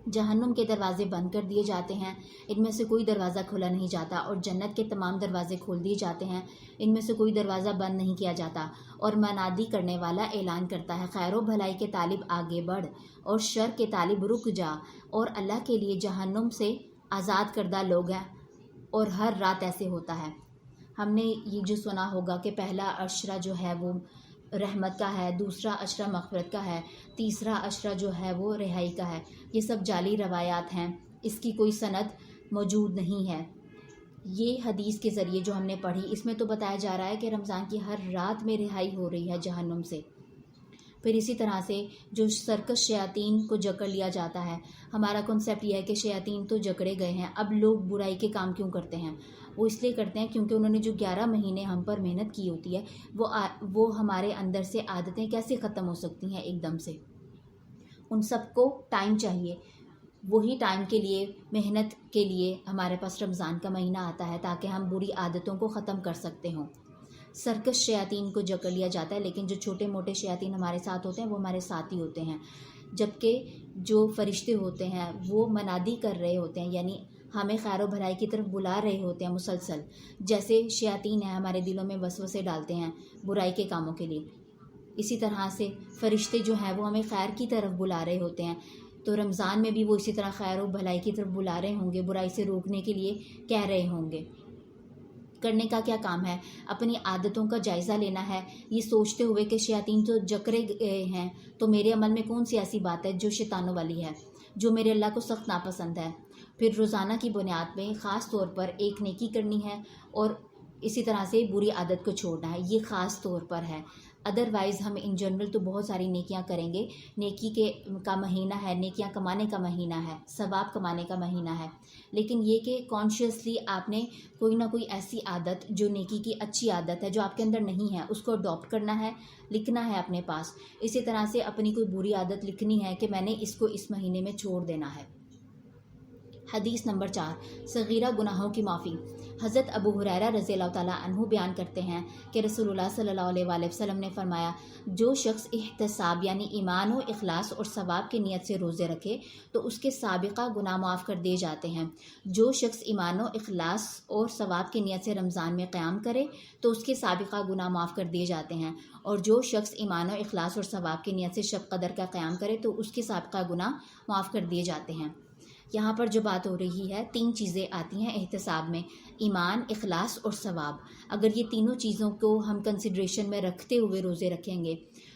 جہنم کے دروازے بند کر دیے جاتے ہیں، ان میں سے کوئی دروازہ کھلا نہیں جاتا، اور جنت کے تمام دروازے کھول دیے جاتے ہیں، ان میں سے کوئی دروازہ بند نہیں کیا جاتا. اور منادی کرنے والا اعلان کرتا ہے، خیر و بھلائی کے طالب آگے بڑھ، اور شر کے طالب رک جا. اور اللہ کے لیے جہنم سے آزاد کردہ لوگ ہیں، اور ہر رات ایسے ہوتا ہے. ہم نے یہ جو سنا ہوگا کہ پہلا عشرہ جو ہے وہ رحمت کا ہے، دوسرا عشرہ مغفرت کا ہے، تیسرا عشرہ جو ہے وہ رہائی کا ہے. یہ سب جعلی روایات ہیں، اس کی کوئی سند موجود نہیں ہے. یہ حدیث کے ذریعے جو ہم نے پڑھی، اس میں تو بتایا جا رہا ہے کہ رمضان کی ہر رات میں رہائی ہو رہی ہے جہنم سے. پھر اسی طرح سے جو سرکش شیاطین کو جکڑ لیا جاتا ہے، ہمارا کنسیپٹ یہ ہے کہ شیاطین تو جکڑے گئے ہیں، اب لوگ برائی کے کام کیوں کرتے ہیں؟ وہ اس لیے کرتے ہیں کیونکہ انہوں نے جو 11 مہینے ہم پر محنت کی ہوتی ہے، وہ ہمارے اندر سے عادتیں کیسے ختم ہو سکتی ہیں ایک دم سے؟ ان سب کو ٹائم چاہیے. وہی ٹائم کے لیے، محنت کے لیے ہمارے پاس رمضان کا مہینہ آتا ہے تاکہ ہم بری عادتوں کو ختم کر سکتے ہوں. سرکش شیاطین کو جکڑ لیا جاتا ہے، لیکن جو چھوٹے موٹے شیاطین ہمارے ساتھ ہوتے ہیں وہ ہمارے ساتھ ہی ہوتے ہیں. جبکہ جو فرشتے ہوتے ہیں وہ منادی کر رہے ہوتے ہیں، یعنی ہمیں خیر و بھلائی کی طرف بلا رہے ہوتے ہیں مسلسل. جیسے شیاطین ہیں ہمارے دلوں میں وسوسے ڈالتے ہیں برائی کے کاموں کے لیے، اسی طرح سے فرشتے جو ہیں وہ ہمیں خیر کی طرف بلا رہے ہوتے ہیں. تو رمضان میں بھی وہ اسی طرح خیر و بھلائی کی طرف بلا رہے ہوں گے، برائی سے روکنے کے لیے کہہ رہے ہوں گے. کرنے کا کیا کام ہے؟ اپنی عادتوں کا جائزہ لینا ہے، یہ سوچتے ہوئے کہ شیاطین تو جکڑے گئے ہیں، تو میرے عمل میں کون سی ایسی بات ہے جو شیطانوں والی ہے، جو میرے اللہ کو سخت ناپسند ہے. پھر روزانہ کی بنیاد پہ خاص طور پر ایک نیکی کرنی ہے، اور اسی طرح سے بری عادت کو چھوڑنا ہے، یہ خاص طور پر ہے. ادروائز ہم ان جنرل تو بہت ساری نیکیاں کریں گے. نیکی کا مہینہ ہے، نیکیاں کمانے کا مہینہ ہے، ثواب کمانے کا مہینہ ہے. لیکن یہ کہ کانشیسلی آپ نے کوئی نہ کوئی ایسی عادت جو نیکی کی اچھی عادت ہے جو آپ کے اندر نہیں ہے، اس کو اڈاپٹ کرنا ہے، لکھنا ہے اپنے پاس. اسی طرح سے اپنی کوئی بری عادت لکھنی ہے کہ میں نے اس کو اس مہینے میں چھوڑ دینا ہے. حدیث نمبر 4، صغیرہ گناہوں کی معافی. حضرت ابو ہریرہ رضی اللہ تعالیٰ عنہ بیان کرتے ہیں کہ رسول اللہ صلی اللہ علیہ وآلہ وسلم نے فرمایا، جو شخص احتساب یعنی ایمان و اخلاص اور ثواب کی نیت سے روزے رکھے تو اس کے سابقہ گناہ معاف کر دیے جاتے ہیں. جو شخص ایمان و اخلاص اور ثواب کی نیت سے رمضان میں قیام کرے تو اس کے سابقہ گناہ معاف کر دیے جاتے ہیں. اور جو شخص ایمان و اخلاص اور ثواب کی نیت سے شب قدر کا قیام کرے تو اس کے سابقہ گناہ معاف کر دیے جاتے ہیں. یہاں پر جو بات ہو رہی ہے، 3 چیزیں آتی ہیں احتساب میں، ایمان، اخلاص اور ثواب. اگر یہ تینوں چیزوں کو ہم کنسیڈریشن میں رکھتے ہوئے روزے رکھیں گے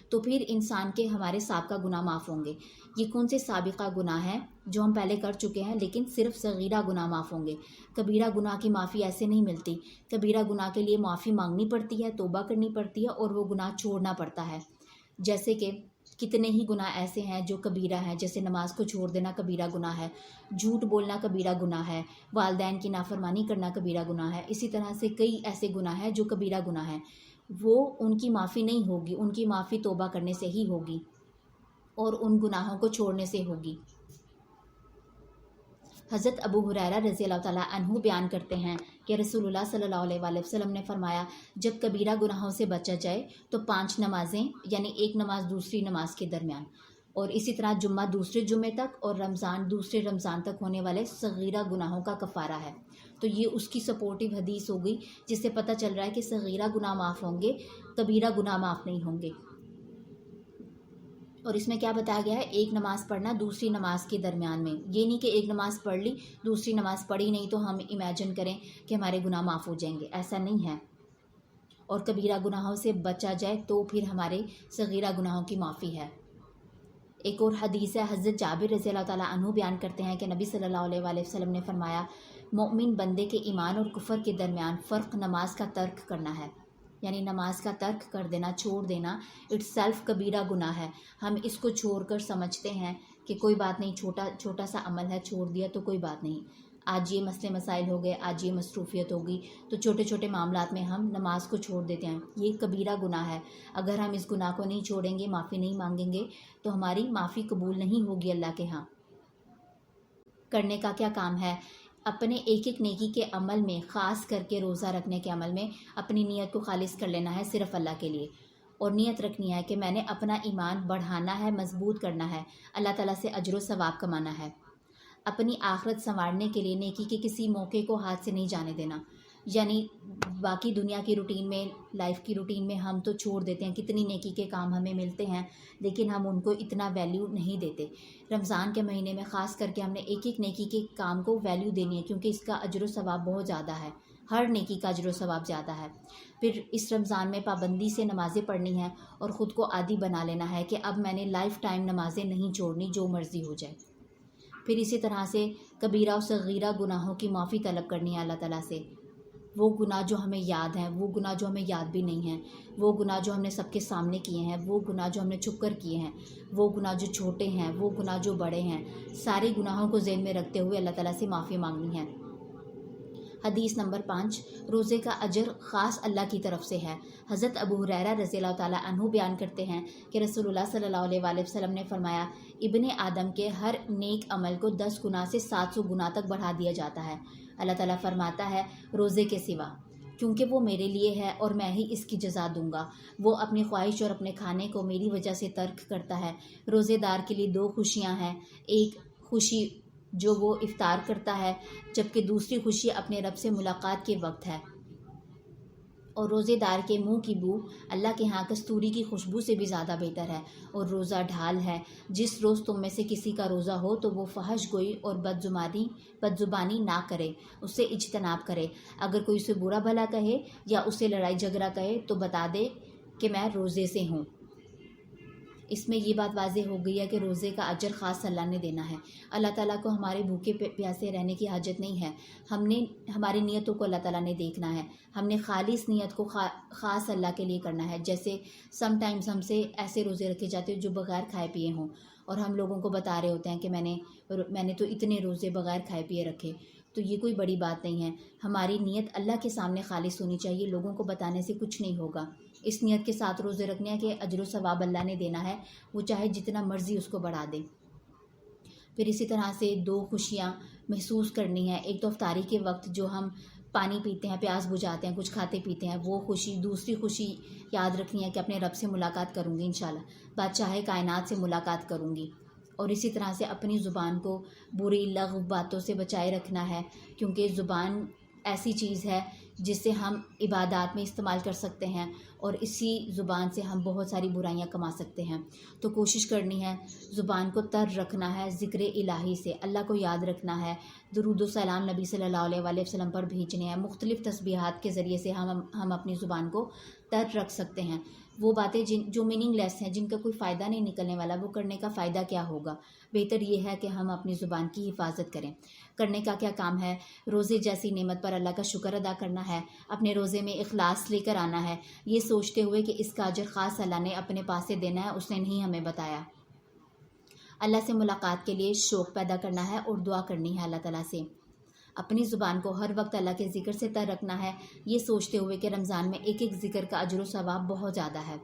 تو پھر انسان کے ہمارے سابقہ گناہ معاف ہوں گے. یہ کون سے سابقہ گناہ ہیں؟ جو ہم پہلے کر چکے ہیں، لیکن صرف صغیرہ گناہ معاف ہوں گے. کبیرہ گناہ کی معافی ایسے نہیں ملتی. کبیرہ گناہ کے لیے معافی مانگنی پڑتی ہے، توبہ کرنی پڑتی ہے، اور وہ گناہ چھوڑنا پڑتا ہے. جیسے کہ کتنے ہی گناہ ایسے ہیں جو کبیرہ ہیں، جیسے نماز کو چھوڑ دینا کبیرہ گناہ ہے، جھوٹ بولنا کبیرہ گناہ ہے، والدین کی نافرمانی کرنا کبیرہ گناہ ہے. اسی طرح سے کئی ایسے گناہ ہیں جو کبیرہ گناہ ہیں، وہ ان کی معافی نہیں ہوگی، ان کی معافی توبہ کرنے سے ہی ہوگی اور ان گناہوں کو چھوڑنے سے ہوگی. حضرت ابو ہریرہ رضی اللہ تعالیٰ عنہ بیان کرتے ہیں کہ رسول اللہ صلی اللہ علیہ وآلہ وسلم نے فرمایا، جب کبیرہ گناہوں سے بچا جائے تو 5 نمازیں، یعنی ایک نماز دوسری نماز کے درمیان، اور اسی طرح جمعہ دوسرے جمعے تک، اور رمضان دوسرے رمضان تک ہونے والے صغیرہ گناہوں کا کفارہ ہے. تو یہ اس کی سپورٹیو حدیث ہو گئی، جس سے پتہ چل رہا ہے کہ صغیرہ گناہ معاف ہوں گے، کبیرہ گناہ معاف نہیں ہوں گے. اور اس میں کیا بتایا گیا ہے؟ ایک نماز پڑھنا دوسری نماز کے درمیان میں. یہ نہیں کہ ایک نماز پڑھ لی دوسری نماز پڑھی نہیں تو ہم امیجن کریں کہ ہمارے گناہ معاف ہو جائیں گے، ایسا نہیں ہے. اور کبیرہ گناہوں سے بچا جائے تو پھر ہمارے صغیرہ گناہوں کی معافی ہے۔ ایک اور حدیث ہے، حضرت جابر رضی اللہ تعالیٰ عنہ بیان کرتے ہیں کہ نبی صلی اللہ علیہ وآلہ وسلم نے فرمایا، مومن بندے کے ایمان اور کفر کے درمیان فرق نماز کا ترک کرنا ہے، یعنی نماز کا ترک کر دینا، چھوڑ دینا، اٹ سیلف کبیرہ گناہ ہے۔ ہم اس کو چھوڑ کر سمجھتے ہیں کہ کوئی بات نہیں، چھوٹا سا عمل ہے، چھوڑ دیا تو کوئی بات نہیں، آج یہ مسئلے مسائل ہو گئے، آج یہ مصروفیت ہوگی، تو چھوٹے چھوٹے معاملات میں ہم نماز کو چھوڑ دیتے ہیں۔ یہ کبیرہ گناہ ہے۔ اگر ہم اس گناہ کو نہیں چھوڑیں گے، معافی نہیں مانگیں گے، تو ہماری معافی قبول نہیں ہوگی اللہ کے ہاں۔ کرنے کا کیا کام ہے؟ اپنے ایک ایک نیکی کے عمل میں، خاص کر کے روزہ رکھنے کے عمل میں، اپنی نیت کو خالص کر لینا ہے صرف اللہ کے لیے، اور نیت رکھنی ہے کہ میں نے اپنا ایمان بڑھانا ہے، مضبوط کرنا ہے، اللہ تعالیٰ سے اجر و ثواب کمانا ہے۔ اپنی آخرت سنوارنے کے لیے نیکی کے کسی موقع کو ہاتھ سے نہیں جانے دینا، یعنی باقی دنیا کی روٹین میں، لائف کی روٹین میں ہم تو چھوڑ دیتے ہیں، کتنی نیکی کے کام ہمیں ملتے ہیں لیکن ہم ان کو اتنا ویلیو نہیں دیتے۔ رمضان کے مہینے میں خاص کر کے ہم نے ایک ایک نیکی کے کام کو ویلیو دینی ہے، کیونکہ اس کا اجر و ثواب بہت زیادہ ہے، ہر نیکی کا اجر و ثواب زیادہ ہے۔ پھر اس رمضان میں پابندی سے نمازیں پڑھنی ہیں اور خود کو عادی بنا لینا ہے کہ اب میں نے لائف ٹائم نمازیں نہیں چھوڑنی، جو مرضی ہو جائے۔ پھر اسی طرح سے کبیرہ و صغیرہ گناہوں کی معافی طلب کرنی ہے اللہ تعالیٰ سے۔ وہ گناہ جو ہمیں یاد ہیں، وہ گناہ جو ہمیں یاد بھی نہیں ہیں، وہ گناہ جو ہم نے سب کے سامنے کیے ہیں، وہ گناہ جو ہم نے چھپ کر کیے ہیں، وہ گناہ جو چھوٹے ہیں، وہ گناہ جو بڑے ہیں، سارے گناہوں کو ذہن میں رکھتے ہوئے اللہ تعالیٰ سے معافی مانگنی ہے۔ حدیث نمبر 5، روزے کا اجر خاص اللہ کی طرف سے ہے۔ حضرت ابو ہریرہ رضی اللہ تعالیٰ عنہ بیان کرتے ہیں کہ رسول اللہ صلی اللہ علیہ وآلہ وسلم نے فرمایا، ابن آدم کے ہر نیک عمل کو 10 گنا سے 700 گنا تک بڑھا دیا جاتا ہے۔ اللہ تعالیٰ فرماتا ہے، روزے کے سوا، کیونکہ وہ میرے لیے ہے اور میں ہی اس کی جزا دوں گا۔ وہ اپنی خواہش اور اپنے کھانے کو میری وجہ سے ترک کرتا ہے۔ روزے دار کے لیے 2 خوشیاں ہیں، ایک خوشی جو وہ افطار کرتا ہے، جبکہ دوسری خوشی اپنے رب سے ملاقات کے وقت ہے۔ اور روزے دار کے منہ کی بو اللہ کے ہاں کستوری کی خوشبو سے بھی زیادہ بہتر ہے۔ اور روزہ ڈھال ہے، جس روز تم میں سے کسی کا روزہ ہو تو وہ فحش گوئی اور بد زبانی نہ کرے، اس سے اجتناب کرے۔ اگر کوئی اسے برا بھلا کہے یا اسے لڑائی جھگڑا کہے تو بتا دے کہ میں روزے سے ہوں۔ اس میں یہ بات واضح ہو گئی ہے کہ روزے کا اجر خاص اللہ نے دینا ہے۔ اللہ تعالیٰ کو ہمارے بھوکے پیاسے رہنے کی حاجت نہیں ہے، ہماری نیتوں کو اللہ تعالیٰ نے دیکھنا ہے۔ ہم نے خالص نیت کو خاص اللہ کے لیے کرنا ہے۔ جیسے سم ٹائمز ہم سے ایسے روزے رکھے جاتے ہیں جو بغیر کھائے پیے ہوں، اور ہم لوگوں کو بتا رہے ہوتے ہیں کہ میں نے تو اتنے روزے بغیر کھائے پیے رکھے، تو یہ کوئی بڑی بات نہیں ہے۔ ہماری نیت اللہ کے سامنے خالص ہونی چاہیے، لوگوں کو بتانے سے کچھ نہیں ہوگا۔ اس نیت کے ساتھ روزے رکھنے ہیں کہ اجر و ثواب اللہ نے دینا ہے، وہ چاہے جتنا مرضی اس کو بڑھا دے۔ پھر اسی طرح سے 2 خوشیاں محسوس کرنی ہے، ایک تو افطاری کے وقت جو ہم پانی پیتے ہیں، پیاس بجھاتے ہیں، کچھ کھاتے پیتے ہیں، وہ خوشی۔ دوسری خوشی یاد رکھنی ہے کہ اپنے رب سے ملاقات کروں گی انشاءاللہ، بادشاہ کائنات سے ملاقات کروں گی۔ اور اسی طرح سے اپنی زبان کو بری لغو باتوں سے بچائے رکھنا ہے، کیونکہ زبان ایسی چیز ہے جس سے ہم عبادات میں استعمال کر سکتے ہیں، اور اسی زبان سے ہم بہت ساری برائیاں کما سکتے ہیں۔ تو کوشش کرنی ہے زبان کو تر رکھنا ہے، ذکر الہی سے اللہ کو یاد رکھنا ہے، درود و سلام نبی صلی اللہ علیہ وآلہ وسلم پر بھیجنے ہیں، مختلف تسبیحات کے ذریعے سے ہم اپنی زبان کو تر رکھ سکتے ہیں۔ وہ باتیں جو میننگ لیس ہیں، جن کا کوئی فائدہ نہیں نکلنے والا، وہ کرنے کا فائدہ کیا ہوگا؟ بہتر یہ ہے کہ ہم اپنی زبان کی حفاظت کریں۔ کرنے کا کیا کام ہے؟ روزے جیسی نعمت پر اللہ کا شکر ادا کرنا ہے، اپنے روزے میں اخلاص لے کر آنا ہے، یہ سوچتے ہوئے کہ اس کا اجر خاص اللہ نے اپنے پاس سے دینا ہے، اس نے نہیں ہمیں بتایا۔ اللہ سے ملاقات کے لیے شوق پیدا کرنا ہے اور دعا کرنی ہے اللہ تعالیٰ سے۔ اپنی زبان کو ہر وقت اللہ کے ذکر سے تر رکھنا ہے، یہ سوچتے ہوئے کہ رمضان میں ایک ایک ذکر کا اجر و ثواب بہت زیادہ ہے۔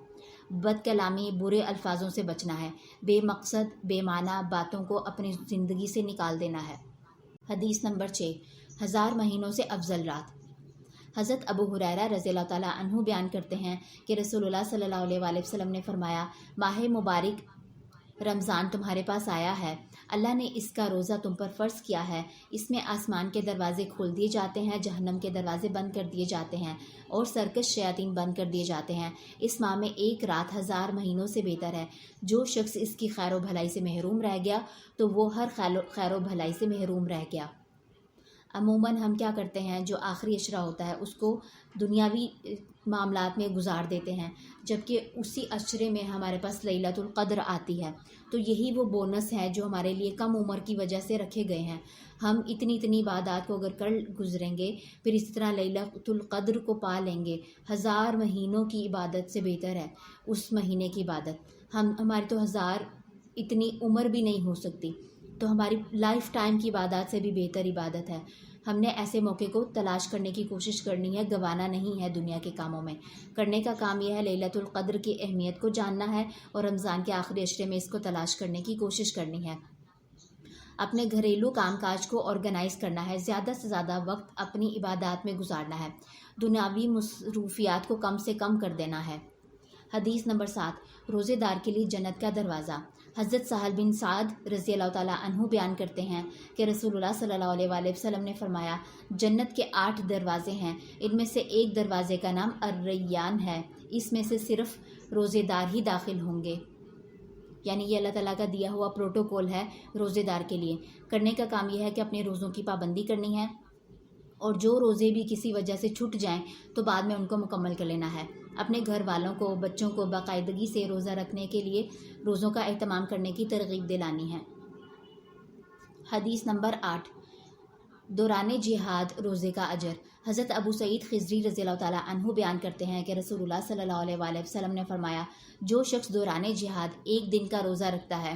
بد کلامی، برے الفاظوں سے بچنا ہے، بے مقصد بے معنی باتوں کو اپنی زندگی سے نکال دینا ہے۔ حدیث نمبر 6، 1000 مہینوں سے افضل رات۔ حضرت ابو ہریرہ رضی اللہ تعالیٰ عنہ بیان کرتے ہیں کہ رسول اللہ صلی اللہ علیہ وآلہ وسلم نے فرمایا، ماہ مبارک رمضان تمہارے پاس آیا ہے، اللہ نے اس کا روزہ تم پر فرض کیا ہے، اس میں آسمان کے دروازے کھول دیے جاتے ہیں، جہنم کے دروازے بند کر دیے جاتے ہیں، اور سرکش شیاطین بند کر دیے جاتے ہیں۔ اس ماہ میں ایک رات 1000 مہینوں سے بہتر ہے۔ جو شخص اس کی خیر و بھلائی سے محروم رہ گیا تو وہ ہر خیر و بھلائی سے محروم رہ گیا۔ عموماً ہم کیا کرتے ہیں، جو آخری عشرہ ہوتا ہے اس کو دنیاوی معاملات میں گزار دیتے ہیں، جبکہ اسی عشرے میں ہمارے پاس لیلۃ القدر آتی ہے۔ تو یہی وہ بونس ہے جو ہمارے لیے کم عمر کی وجہ سے رکھے گئے ہیں۔ ہم اتنی عبادات کو اگر کر گزریں گے، پھر اسی طرح لیلۃ القدر کو پا لیں گے، 1000 مہینوں کی عبادت سے بہتر ہے اس مہینے کی عبادت۔ ہماری تو 1000 اتنی عمر بھی نہیں ہو سکتی، تو ہماری لائف ٹائم کی عبادات سے بھی بہتر عبادت ہے۔ ہم نے ایسے موقع کو تلاش کرنے کی کوشش کرنی ہے، گنوانا نہیں ہے دنیا کے کاموں میں۔ کرنے کا کام یہ ہے لیلۃ القدر کی اہمیت کو جاننا ہے اور رمضان کے آخری عشرے میں اس کو تلاش کرنے کی کوشش کرنی ہے۔ اپنے گھریلو کام کاج کو آرگنائز کرنا ہے، زیادہ سے زیادہ وقت اپنی عبادات میں گزارنا ہے، دنیاوی مصروفیات کو کم سے کم کر دینا ہے۔ حدیث نمبر 7، روزے دار کے لیے جنت کا دروازہ۔ حضرت سہل بن سعد رضی اللہ تعالیٰ عنہ بیان کرتے ہیں کہ رسول اللہ صلی اللہ علیہ وآلہ وسلم نے فرمایا، جنت کے 8 دروازے ہیں، ان میں سے ایک دروازے کا نام الریان ہے، اس میں سے صرف روزے دار ہی داخل ہوں گے۔ یعنی یہ اللہ تعالیٰ کا دیا ہوا پروٹوکول ہے روزے دار کے لیے۔ کرنے کا کام یہ ہے کہ اپنے روزوں کی پابندی کرنی ہے، اور جو روزے بھی کسی وجہ سے چھوٹ جائیں تو بعد میں ان کو مکمل کر لینا ہے۔ اپنے گھر والوں کو، بچوں کو باقاعدگی سے روزہ رکھنے کے لیے روزوں کا اہتمام کرنے کی ترغیب دلانی ہے۔ حدیث نمبر 8، دوران جہاد روزے کا اجر۔ حضرت ابو سعید خضری رضی اللہ تعالیٰ عنہ بیان کرتے ہیں کہ رسول اللہ صلی اللہ علیہ وآلہ وسلم نے فرمایا، جو شخص دوران جہاد ایک دن کا روزہ رکھتا ہے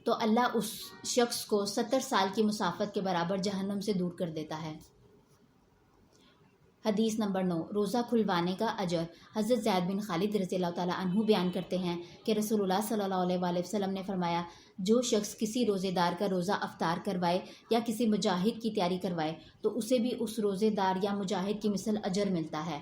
تو اللہ اس شخص کو 70 سال کی مسافت کے برابر جہنم سے دور کر دیتا ہے۔ حدیث نمبر 9، روزہ کھلوانے کا اجر۔ حضرت زید بن خالد رضی اللہ تعالیٰ عنہ بیان کرتے ہیں کہ رسول اللہ صلی اللہ علیہ وآلہ وسلم نے فرمایا، جو شخص کسی روزے دار کا روزہ افطار کروائے یا کسی مجاہد کی تیاری کروائے تو اسے بھی اس روزے دار یا مجاہد کی مثل اجر ملتا ہے۔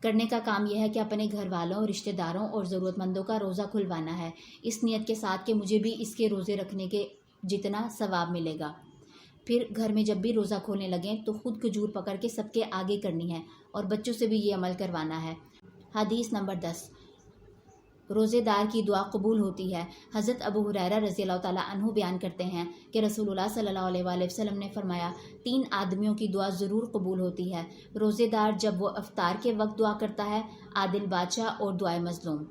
کرنے کا کام یہ ہے کہ اپنے گھر والوں، رشتہ داروں اور ضرورت مندوں کا روزہ کھلوانا ہے، اس نیت کے ساتھ کہ مجھے بھی اس کے روزے رکھنے کے جتنا ثواب ملے گا۔ پھر گھر میں جب بھی روزہ کھولنے لگیں تو خود کھجور پکڑ کے سب کے آگے کرنی ہے، اور بچوں سے بھی یہ عمل کروانا ہے۔ حدیث نمبر 10، روزے دار کی دعا قبول ہوتی ہے۔ حضرت ابو ہریرہ رضی اللہ تعالیٰ عنہ بیان کرتے ہیں کہ رسول اللہ صلی اللہ علیہ وآلہ وسلم نے فرمایا، 3 آدمیوں کی دعا ضرور قبول ہوتی ہے، روزے دار جب وہ افطار کے وقت دعا کرتا ہے، عادل بادشاہ اور دعائے مظلوم۔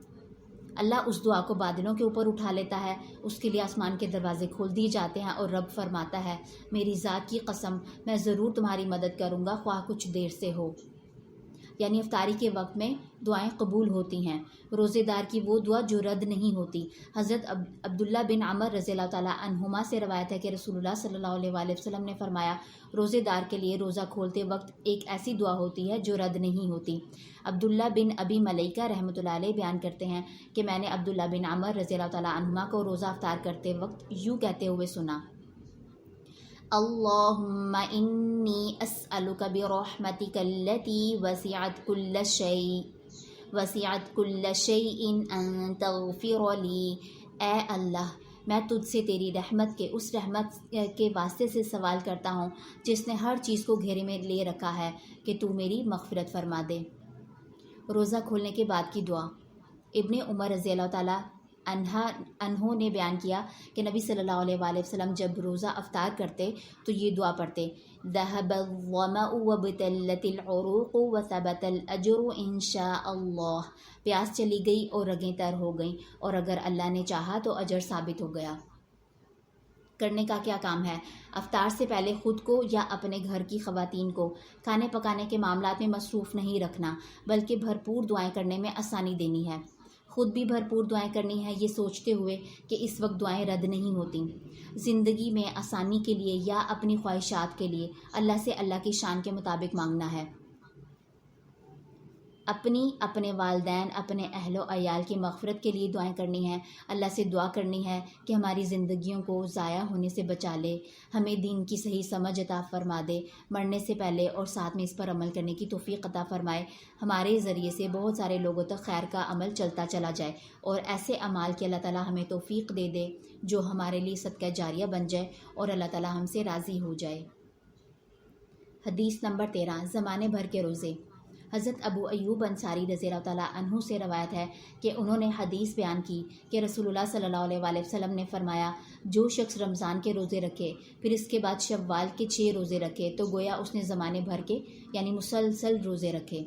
اللہ اس دعا کو بادلوں کے اوپر اٹھا لیتا ہے، اس کے لیے آسمان کے دروازے کھول دیے جاتے ہیں، اور رب فرماتا ہے، میری ذات کی قسم میں ضرور تمہاری مدد کروں گا، خواہ کچھ دیر سے ہو۔ یعنی افطاری کے وقت میں دعائیں قبول ہوتی ہیں۔ روزے دار کی وہ دعا جو رد نہیں ہوتی۔ حضرت عبداللہ بن عمر رضی اللہ تعالیٰ عنہما سے روایت ہے کہ رسول اللہ صلی اللہ علیہ وآلہ وسلم نے فرمایا، روزے دار کے لیے روزہ کھولتے وقت ایک ایسی دعا ہوتی ہے جو رد نہیں ہوتی۔ عبداللہ بن ابی ملیکہ رحمۃ اللہ علیہ بیان کرتے ہیں کہ میں نے عبداللہ بن عمر رضی اللہ تعالیٰ عنہما کو روزہ افطار کرتے وقت یوں کہتے ہوئے سنا، اللہم انی اسألک برحمتک التی وسعت کل شیء ان تغفر لی۔ اے اللہ، میں تجھ سے تیری رحمت کے اس رحمت کے واسطے سے سوال کرتا ہوں جس نے ہر چیز کو گھیرے میں لے رکھا ہے، کہ تو میری مغفرت فرما دے۔ روزہ کھولنے کے بعد کی دعا۔ ابن عمر رضی اللہ تعالیٰ عنہ نے بیان کیا کہ نبی صلی اللہ علیہ وآلہ وسلم جب روزہ افطار کرتے تو یہ دعا پڑھتے، ذهب الظمأ وابتلت العروق وثبت الاجر ان شاء اللہ۔ پیاس چلی گئی اور رگیں تر ہو گئیں، اور اگر اللہ نے چاہا تو اجر ثابت ہو گیا۔ کرنے کا کیا کام ہے؟ افطار سے پہلے خود کو یا اپنے گھر کی خواتین کو کھانے پکانے کے معاملات میں مصروف نہیں رکھنا، بلکہ بھرپور دعائیں کرنے میں آسانی دینی ہے۔ خود بھی بھرپور دعائیں کرنی ہے، یہ سوچتے ہوئے کہ اس وقت دعائیں رد نہیں ہوتیں۔ زندگی میں آسانی کے لیے یا اپنی خواہشات کے لیے اللہ سے اللہ کی شان کے مطابق مانگنا ہے۔ اپنے والدین، اپنے اہل و عیال کی مغفرت کے لیے دعائیں کرنی ہیں۔ اللہ سے دعا کرنی ہے کہ ہماری زندگیوں کو ضائع ہونے سے بچا لے، ہمیں دین کی صحیح سمجھ عطا فرما دے، مرنے سے پہلے اور ساتھ میں اس پر عمل کرنے کی توفیق عطا فرمائے، ہمارے ذریعے سے بہت سارے لوگوں تک خیر کا عمل چلتا چلا جائے، اور ایسے اعمال کہ اللہ تعالیٰ ہمیں توفیق دے دے جو ہمارے لیے صدقہ جاریہ بن جائے اور اللہ تعالیٰ ہم سے راضی ہو جائے۔ حدیث نمبر 13، زمانے بھر کے روزے۔ حضرت ابو ایوب انصاری رضی اللہ تعالیٰ عنہ سے روایت ہے کہ انہوں نے حدیث بیان کی کہ رسول اللہ صلی اللہ علیہ وآلہ وسلم نے فرمایا، جو شخص رمضان کے روزے رکھے پھر اس کے بعد شوال کے 6 روزے رکھے تو گویا اس نے زمانے بھر کے یعنی مسلسل روزے رکھے۔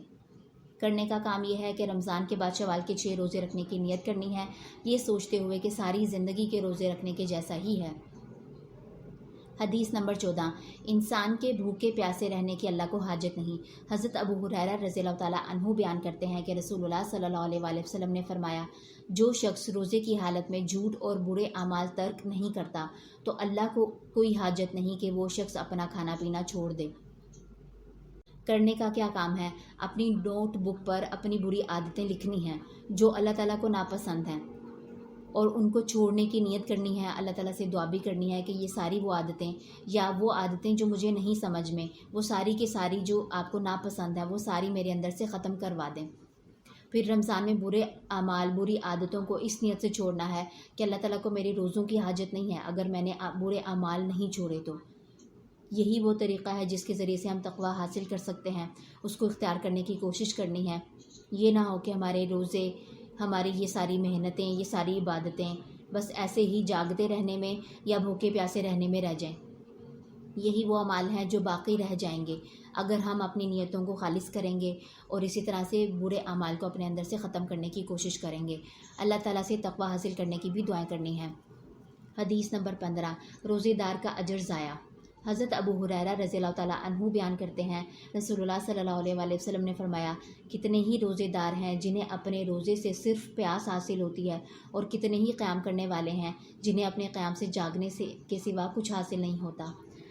کرنے کا کام یہ ہے کہ رمضان کے بعد شوال کے 6 روزے رکھنے کی نیت کرنی ہے، یہ سوچتے ہوئے کہ ساری زندگی کے روزے رکھنے کے جیسا ہی ہے۔ حدیث نمبر 14، انسان کے بھوکے پیاسے رہنے کی اللہ کو حاجت نہیں۔ حضرت ابو ہریرہ رضی اللہ تعالیٰ عنہ بیان کرتے ہیں کہ رسول اللہ صلی اللہ علیہ وآلہ وسلم نے فرمایا، جو شخص روزے کی حالت میں جھوٹ اور برے اعمال ترک نہیں کرتا تو اللہ کو کوئی حاجت نہیں کہ وہ شخص اپنا کھانا پینا چھوڑ دے۔ کرنے کا کیا کام ہے؟ اپنی نوٹ بک پر اپنی بری عادتیں لکھنی ہیں جو اللہ تعالیٰ کو ناپسند ہیں، اور ان کو چھوڑنے کی نیت کرنی ہے۔ اللہ تعالیٰ سے دعا بھی کرنی ہے کہ یہ ساری وہ عادتیں یا وہ عادتیں جو مجھے نہیں سمجھ میں، وہ ساری کی ساری جو آپ کو ناپسند ہے، وہ ساری میرے اندر سے ختم کروا دیں۔ پھر رمضان میں برے اعمال، بری عادتوں کو اس نیت سے چھوڑنا ہے کہ اللہ تعالیٰ کو میرے روزوں کی حاجت نہیں ہے اگر میں نے برے اعمال نہیں چھوڑے تو۔ یہی وہ طریقہ ہے جس کے ذریعے سے ہم تقویٰ حاصل کر سکتے ہیں، اس کو اختیار کرنے کی کوشش کرنی ہے۔ یہ نہ ہو کہ ہمارے روزے، ہماری یہ ساری محنتیں، یہ ساری عبادتیں بس ایسے ہی جاگتے رہنے میں یا بھوکے پیاسے رہنے میں رہ جائیں۔ یہی وہ اعمال ہیں جو باقی رہ جائیں گے اگر ہم اپنی نیتوں کو خالص کریں گے اور اسی طرح سے برے اعمال کو اپنے اندر سے ختم کرنے کی کوشش کریں گے۔ اللہ تعالیٰ سے تقویٰ حاصل کرنے کی بھی دعائیں کرنی ہیں۔ حدیث نمبر 15، روزے دار کا اجر ضائع۔ حضرت ابو ہریرہ رضی اللہ تعالیٰ عنہ بیان کرتے ہیں، رسول اللہ صلی اللہ علیہ وآلہ وسلم نے فرمایا، کتنے ہی روزے دار ہیں جنہیں اپنے روزے سے صرف پیاس حاصل ہوتی ہے، اور کتنے ہی قیام کرنے والے ہیں جنہیں اپنے قیام سے جاگنے سے کے سوا کچھ حاصل نہیں ہوتا۔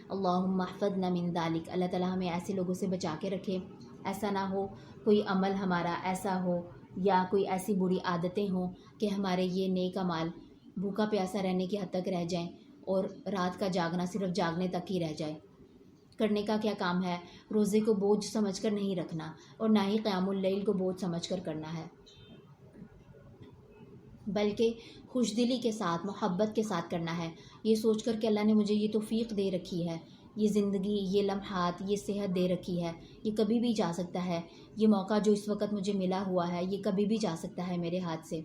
اللہم احفظنا من ذالک، اللہ تعالیٰ ہمیں ایسے لوگوں سے بچا کے رکھے۔ ایسا نہ ہو کوئی عمل ہمارا ایسا ہو یا کوئی ایسی بری عادتیں ہوں کہ ہمارے یہ نیک اعمال بھوکا پیاسا رہنے کی حد تک رہ جائیں اور رات کا جاگنا صرف جاگنے تک ہی رہ جائے۔ کرنے کا کیا کام ہے؟ روزے کو بوجھ سمجھ کر نہیں رکھنا اور نہ ہی قیام اللیل کو بوجھ سمجھ کر کرنا ہے، بلکہ خوش دلی کے ساتھ، محبت کے ساتھ کرنا ہے، یہ سوچ کر کہ اللہ نے مجھے یہ توفیق دے رکھی ہے، یہ زندگی، یہ لمحات، یہ صحت دے رکھی ہے، یہ کبھی بھی جا سکتا ہے، یہ موقع جو اس وقت مجھے ملا ہوا ہے یہ کبھی بھی جا سکتا ہے میرے ہاتھ سے۔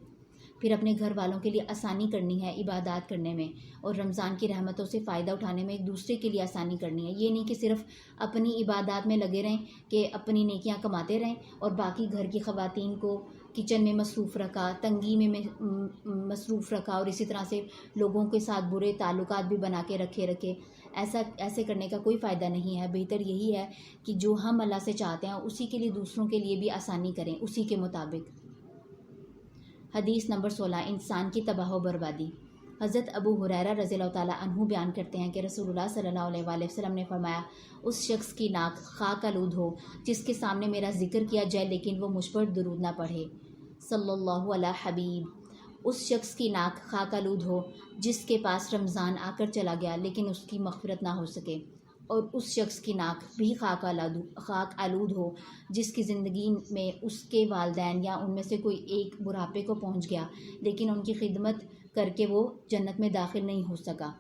پھر اپنے گھر والوں کے لیے آسانی کرنی ہے عبادات کرنے میں، اور رمضان کی رحمتوں سے فائدہ اٹھانے میں ایک دوسرے کے لیے آسانی کرنی ہے۔ یہ نہیں کہ صرف اپنی عبادات میں لگے رہیں کہ اپنی نیکیاں کماتے رہیں اور باقی گھر کی خواتین کو کچن میں مصروف رکھا، تنگی میں مصروف رکھا، اور اسی طرح سے لوگوں کے ساتھ برے تعلقات بھی بنا کے رکھے۔ ایسے کرنے کا کوئی فائدہ نہیں ہے۔ بہتر یہی ہے کہ جو ہم اللہ سے چاہتے ہیں اسی کے لیے دوسروں کے لیے بھی آسانی کریں، اسی کے مطابق۔ حدیث نمبر 16، انسان کی تباہ و بربادی۔ حضرت ابو ہریرہ رضی اللہ تعالیٰ عنہ بیان کرتے ہیں کہ رسول اللہ صلی اللہ علیہ وآلہ وسلم نے فرمایا، اس شخص کی ناک خاک آلود ہو جس کے سامنے میرا ذکر کیا جائے لیکن وہ مجھ پر درود نہ پڑھے، صلی اللہ علیہ حبیب۔ اس شخص کی ناک خاک آلود ہو جس کے پاس رمضان آ کر چلا گیا لیکن اس کی مغفرت نہ ہو سکے، اور اس شخص کی ناک بھی خاک آلود ہو جس کی زندگی میں اس کے والدین یا ان میں سے کوئی ایک بڑھاپے کو پہنچ گیا لیکن ان کی خدمت کر کے وہ جنت میں داخل نہیں ہو سکا۔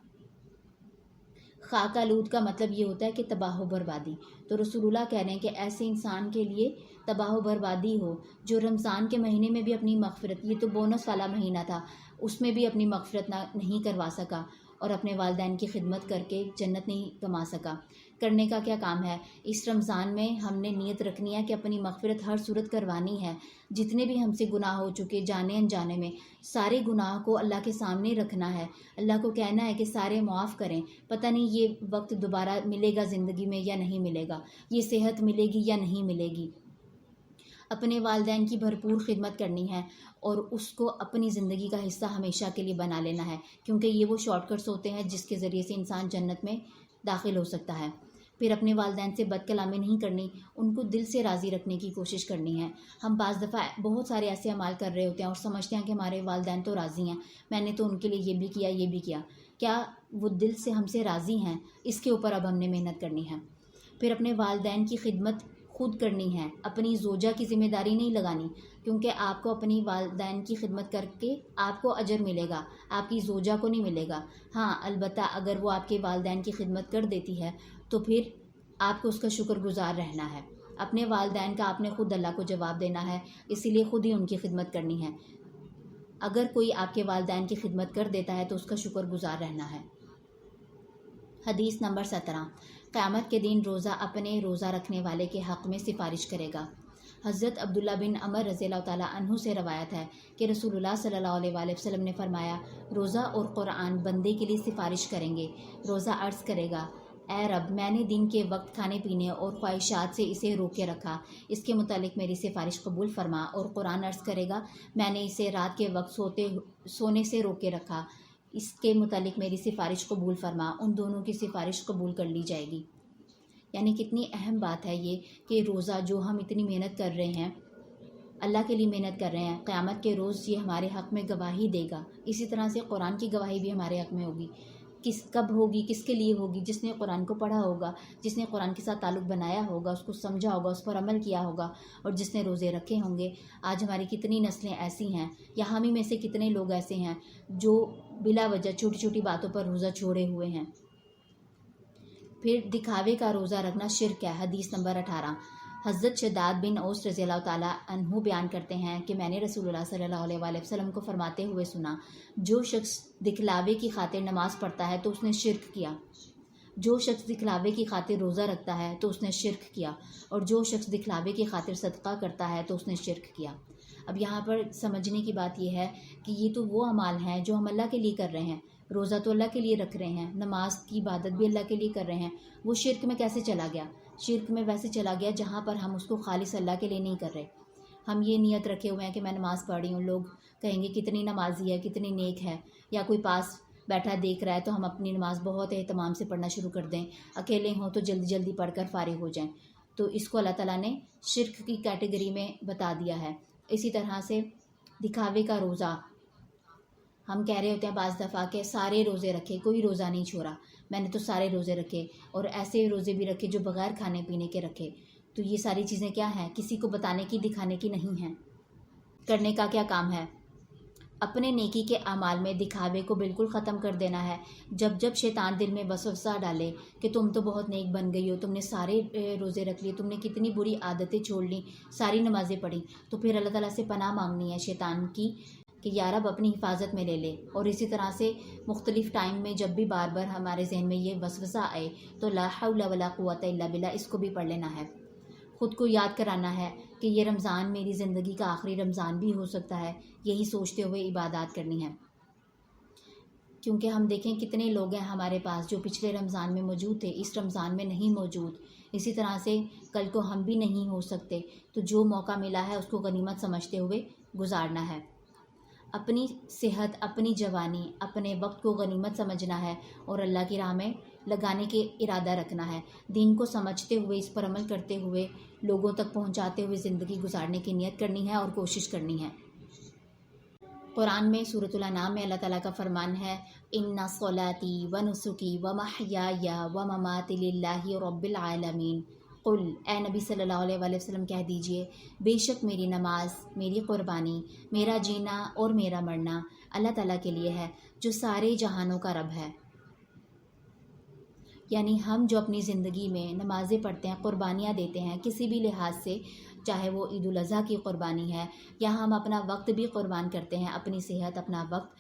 خاک آلود کا مطلب یہ ہوتا ہے کہ تباہ و بربادی۔ تو رسول اللہ کہہ رہے ہیں کہ ایسے انسان کے لیے تباہ و بربادی ہو جو رمضان کے مہینے میں بھی اپنی مغفرت، یہ تو بونس والا مہینہ تھا، اس میں بھی اپنی مغفرت نہیں کروا سکا اور اپنے والدین کی خدمت کر کے جنت نہیں کما سکا۔ کرنے کا کیا کام ہے؟ اس رمضان میں ہم نے نیت رکھنی ہے کہ اپنی مغفرت ہر صورت کروانی ہے۔ جتنے بھی ہم سے گناہ ہو چکے جانے انجانے میں، سارے گناہ کو اللہ کے سامنے رکھنا ہے، اللہ کو کہنا ہے کہ سارے معاف کریں۔ پتہ نہیں یہ وقت دوبارہ ملے گا زندگی میں یا نہیں ملے گا، یہ صحت ملے گی یا نہیں ملے گی۔ اپنے والدین کی بھرپور خدمت کرنی ہے اور اس کو اپنی زندگی کا حصہ ہمیشہ کے لیے بنا لینا ہے، کیونکہ یہ وہ شارٹ کٹس ہوتے ہیں جس کے ذریعے سے انسان جنت میں داخل ہو سکتا ہے۔ پھر اپنے والدین سے بد کلامی نہیں کرنی، ان کو دل سے راضی رکھنے کی کوشش کرنی ہے۔ ہم بعض دفعہ بہت سارے ایسے اعمال کر رہے ہوتے ہیں اور سمجھتے ہیں کہ ہمارے والدین تو راضی ہیں، میں نے تو ان کے لیے یہ بھی کیا یہ بھی کیا۔ کیا وہ دل سے ہم سے راضی ہیں؟ اس کے اوپر اب ہم نے محنت کرنی ہے۔ پھر اپنے والدین کی خدمت خود کرنی ہے، اپنی زوجہ کی ذمہ داری نہیں لگانی، کیونکہ آپ کو اپنی والدین کی خدمت کر کے آپ کو اجر ملے گا، آپ کی زوجہ کو نہیں ملے گا۔ ہاں البتہ اگر وہ آپ کے والدین کی خدمت کر دیتی ہے تو پھر آپ کو اس کا شکر گزار رہنا ہے، اپنے والدین کا آپ نے خود اللہ کو جواب دینا ہے، اسی لیے خود ہی ان کی خدمت کرنی ہے۔ اگر کوئی آپ کے والدین کی خدمت کر دیتا ہے تو اس کا شکر گزار رہنا ہے۔ حدیث نمبر 17، قیامت کے دن روزہ اپنے روزہ رکھنے والے کے حق میں سفارش کرے گا۔ حضرت عبداللہ بن عمر رضی اللہ تعالیٰ عنہ سے روایت ہے کہ رسول اللہ صلی اللہ علیہ وآلہ وسلم نے فرمایا، روزہ اور قرآن بندے کے لیے سفارش کریں گے۔ روزہ عرض کرے گا، اے رب، میں نے دن کے وقت کھانے پینے اور خواہشات سے اسے روکے رکھا، اس کے متعلق میری سفارش قبول فرما۔ اور قرآن عرض کرے گا، میں نے اسے رات کے وقت سونے سے روکے رکھا، اس کے متعلق میری سفارش قبول فرما۔ ان دونوں کی سفارش قبول کر لی جائے گی۔ یعنی کتنی اہم بات ہے یہ کہ روزہ جو ہم اتنی محنت کر رہے ہیں، اللہ کے لیے محنت کر رہے ہیں، قیامت کے روز یہ ہمارے حق میں گواہی دے گا۔ اسی طرح سے قرآن کی گواہی بھی ہمارے حق میں ہوگی۔ کب ہوگی، کس کے لیے ہوگی؟ جس نے قرآن کو پڑھا ہوگا، جس نے قرآن کے ساتھ تعلق بنایا ہوگا، اس کو سمجھا ہوگا، اس پر عمل کیا ہوگا، اور جس نے روزے رکھے ہوں گے۔ آج ہماری کتنی نسلیں ایسی ہیں، یا ہم ہی میں سے کتنے لوگ ایسے ہیں جو بلا وجہ چھوٹی چھوٹی باتوں پر روزہ چھوڑے ہوئے ہیں۔ پھر دکھاوے کا روزہ رکھنا شرک ہے۔ حدیث نمبر 18، حضرت شداد بن اوس رضی اللہ تعالیٰ عنہ بیان کرتے ہیں کہ میں نے رسول اللہ صلی اللہ علیہ وآلہ وسلم کو فرماتے ہوئے سنا، جو شخص دکھلاوے کی خاطر نماز پڑھتا ہے تو اس نے شرک کیا، جو شخص دکھلاوے کی خاطر روزہ رکھتا ہے تو اس نے شرک کیا، اور جو شخص دکھلاوے کی خاطر صدقہ کرتا ہے تو اس نے شرک کیا۔ اب یہاں پر سمجھنے کی بات یہ ہے کہ یہ تو وہ اعمال ہیں جو ہم اللہ کے لیے کر رہے ہیں، روزہ تو اللہ کے لیے رکھ رہے ہیں، نماز کی عبادت بھی اللہ کے لیے کر رہے ہیں، وہ شرک میں کیسے چلا گیا؟ شرک میں ویسے چلا گیا جہاں پر ہم اس کو خالص اللہ کے لیے نہیں کر رہے۔ ہم یہ نیت رکھے ہوئے ہیں کہ میں نماز پڑھ رہی ہوں، لوگ کہیں گے کتنی نمازی ہے، کتنی نیک ہے، یا کوئی پاس بیٹھا دیکھ رہا ہے تو ہم اپنی نماز بہت اہتمام سے پڑھنا شروع کر دیں، اکیلے ہوں تو جلدی جلدی پڑھ کر فارغ ہو جائیں، تو اس کو اللہ تعالیٰ نے شرک کی کیٹیگری میں بتا دیا ہے۔ اسی طرح سے دکھاوے کا روزہ، ہم کہہ رہے ہوتے ہیں بعض دفعہ کہ سارے روزے رکھے، کوئی روزہ نہیں چھوڑا، میں نے تو سارے روزے رکھے، اور ایسے روزے بھی رکھے جو بغیر کھانے پینے کے رکھے۔ تو یہ ساری چیزیں کیا ہیں؟ کسی کو بتانے کی، دکھانے کی نہیں ہیں۔ کرنے کا کیا کام ہے؟ اپنے نیکی کے اعمال میں دکھاوے کو بالکل ختم کر دینا ہے۔ جب جب شیطان دل میں وسوسہ ڈالے کہ تم تو بہت نیک بن گئی ہو، تم نے سارے روزے رکھ لیے، تم نے کتنی بری عادتیں چھوڑ لیں، ساری نمازیں پڑھی، تو پھر اللہ تعالیٰ سے پناہ مانگنی ہے شیطان کی کہ یا رب اپنی حفاظت میں لے لے۔ اور اسی طرح سے مختلف ٹائم میں جب بھی بار بار ہمارے ذہن میں یہ وسوسہ آئے تو لا حول ولا قوت الا باللہ، اس کو بھی پڑھ لینا ہے۔ خود کو یاد کرانا ہے کہ یہ رمضان میری زندگی کا آخری رمضان بھی ہو سکتا ہے، یہی سوچتے ہوئے عبادات کرنی ہے۔ کیونکہ ہم دیکھیں کتنے لوگ ہیں ہمارے پاس جو پچھلے رمضان میں موجود تھے، اس رمضان میں نہیں موجود، اسی طرح سے کل کو ہم بھی نہیں ہو سکتے، تو جو موقع ملا ہے اس کو غنیمت سمجھتے ہوئے گزارنا ہے۔ اپنی صحت، اپنی جوانی، اپنے وقت کو غنیمت سمجھنا ہے اور اللہ کی راہ میں لگانے کے ارادہ رکھنا ہے۔ دین کو سمجھتے ہوئے، اس پر عمل کرتے ہوئے، لوگوں تک پہنچاتے ہوئے زندگی گزارنے کی نیت کرنی ہے اور کوشش کرنی ہے۔ قرآن میں سورۃ الانعام میں اللہ تعالیٰ کا فرمان ہے، ان صلاتی ونسکی ومحیای ومماتی للہ رب العالمین۔ قل، اے نبی صلی اللہ علیہ وآلہ وسلم کہہ دیجئے، بے شک میری نماز، میری قربانی، میرا جینا اور میرا مرنا اللہ تعالیٰ کے لیے ہے جو سارے جہانوں کا رب ہے۔ یعنی ہم جو اپنی زندگی میں نمازیں پڑھتے ہیں، قربانیاں دیتے ہیں کسی بھی لحاظ سے، چاہے وہ عید الاضحیٰ کی قربانی ہے یا ہم اپنا وقت بھی قربان کرتے ہیں، اپنی صحت، اپنا وقت،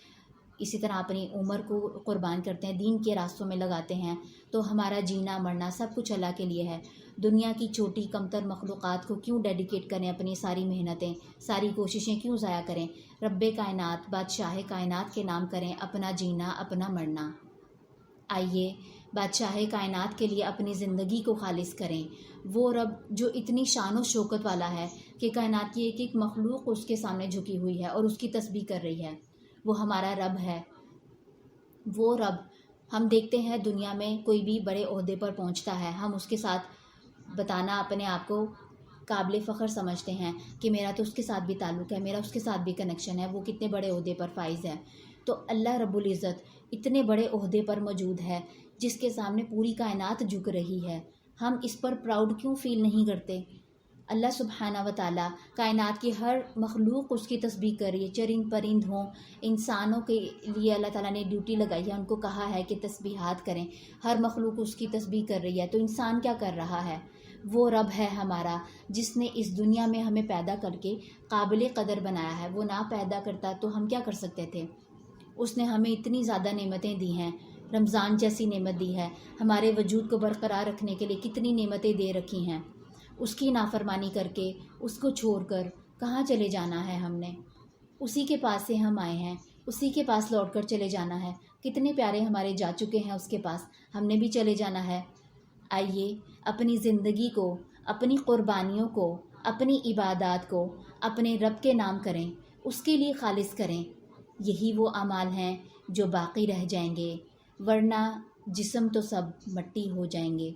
اسی طرح اپنی عمر کو قربان کرتے ہیں، دین کے راستوں میں لگاتے ہیں، تو ہمارا جینا مرنا سب کچھ اللہ کے لیے ہے۔ دنیا کی چھوٹی کمتر مخلوقات کو کیوں ڈیڈیکیٹ کریں، اپنی ساری محنتیں، ساری کوششیں کیوں ضائع کریں؟ رب کائنات، بادشاہ کائنات کے نام کریں اپنا جینا، اپنا مرنا۔ آئیے بادشاہ کائنات کے لیے اپنی زندگی کو خالص کریں۔ وہ رب جو اتنی شان و شوکت والا ہے کہ کائنات کی ایک ایک مخلوق اس کے سامنے جھکی ہوئی ہے اور اس کی تسبیح کر رہی ہے، وہ ہمارا رب ہے۔ وہ رب، ہم دیکھتے ہیں دنیا میں کوئی بھی بڑے عہدے پر پہنچتا ہے، ہم اس کے ساتھ بتانا اپنے آپ کو قابل فخر سمجھتے ہیں کہ میرا تو اس کے ساتھ بھی تعلق ہے، میرا اس کے ساتھ بھی کنیکشن ہے، وہ کتنے بڑے عہدے پر فائز ہے۔ تو اللہ رب العزت اتنے بڑے عہدے پر موجود ہے جس کے سامنے پوری کائنات جھک رہی ہے، ہم اس پر پراؤڈ کیوں فیل نہیں کرتے؟ اللہ سبحانہ و تعالیٰ کائنات کی ہر مخلوق اس کی تسبیح کر رہی ہے، چرند پرند ہوں، انسانوں کے لیے اللہ تعالیٰ نے ڈیوٹی لگائی ہے، ان کو کہا ہے کہ تسبیحات کریں، ہر مخلوق اس کی تسبیح کر رہی ہے، تو انسان کیا کر رہا ہے؟ وہ رب ہے ہمارا جس نے اس دنیا میں ہمیں پیدا کر کے قابل قدر بنایا ہے۔ وہ نہ پیدا کرتا تو ہم کیا کر سکتے تھے؟ اس نے ہمیں اتنی زیادہ نعمتیں دی ہیں، رمضان جیسی نعمت دی ہے، ہمارے وجود کو برقرار رکھنے کے لیے کتنی نعمتیں دے رکھی ہیں۔ اس کی نافرمانی کر کے، اس کو چھوڑ کر کہاں چلے جانا ہے؟ ہم نے اسی کے پاس سے ہم آئے ہیں، اسی کے پاس لوٹ کر چلے جانا ہے۔ کتنے پیارے ہمارے جا چکے ہیں اس کے پاس، ہم نے بھی چلے جانا ہے۔ آئیے اپنی زندگی کو، اپنی قربانیوں کو، اپنی عبادات کو اپنے رب کے نام کریں، اس کے لیے خالص کریں۔ یہی وہ اعمال ہیں جو باقی رہ جائیں گے، ورنہ جسم تو سب مٹی ہو جائیں گے۔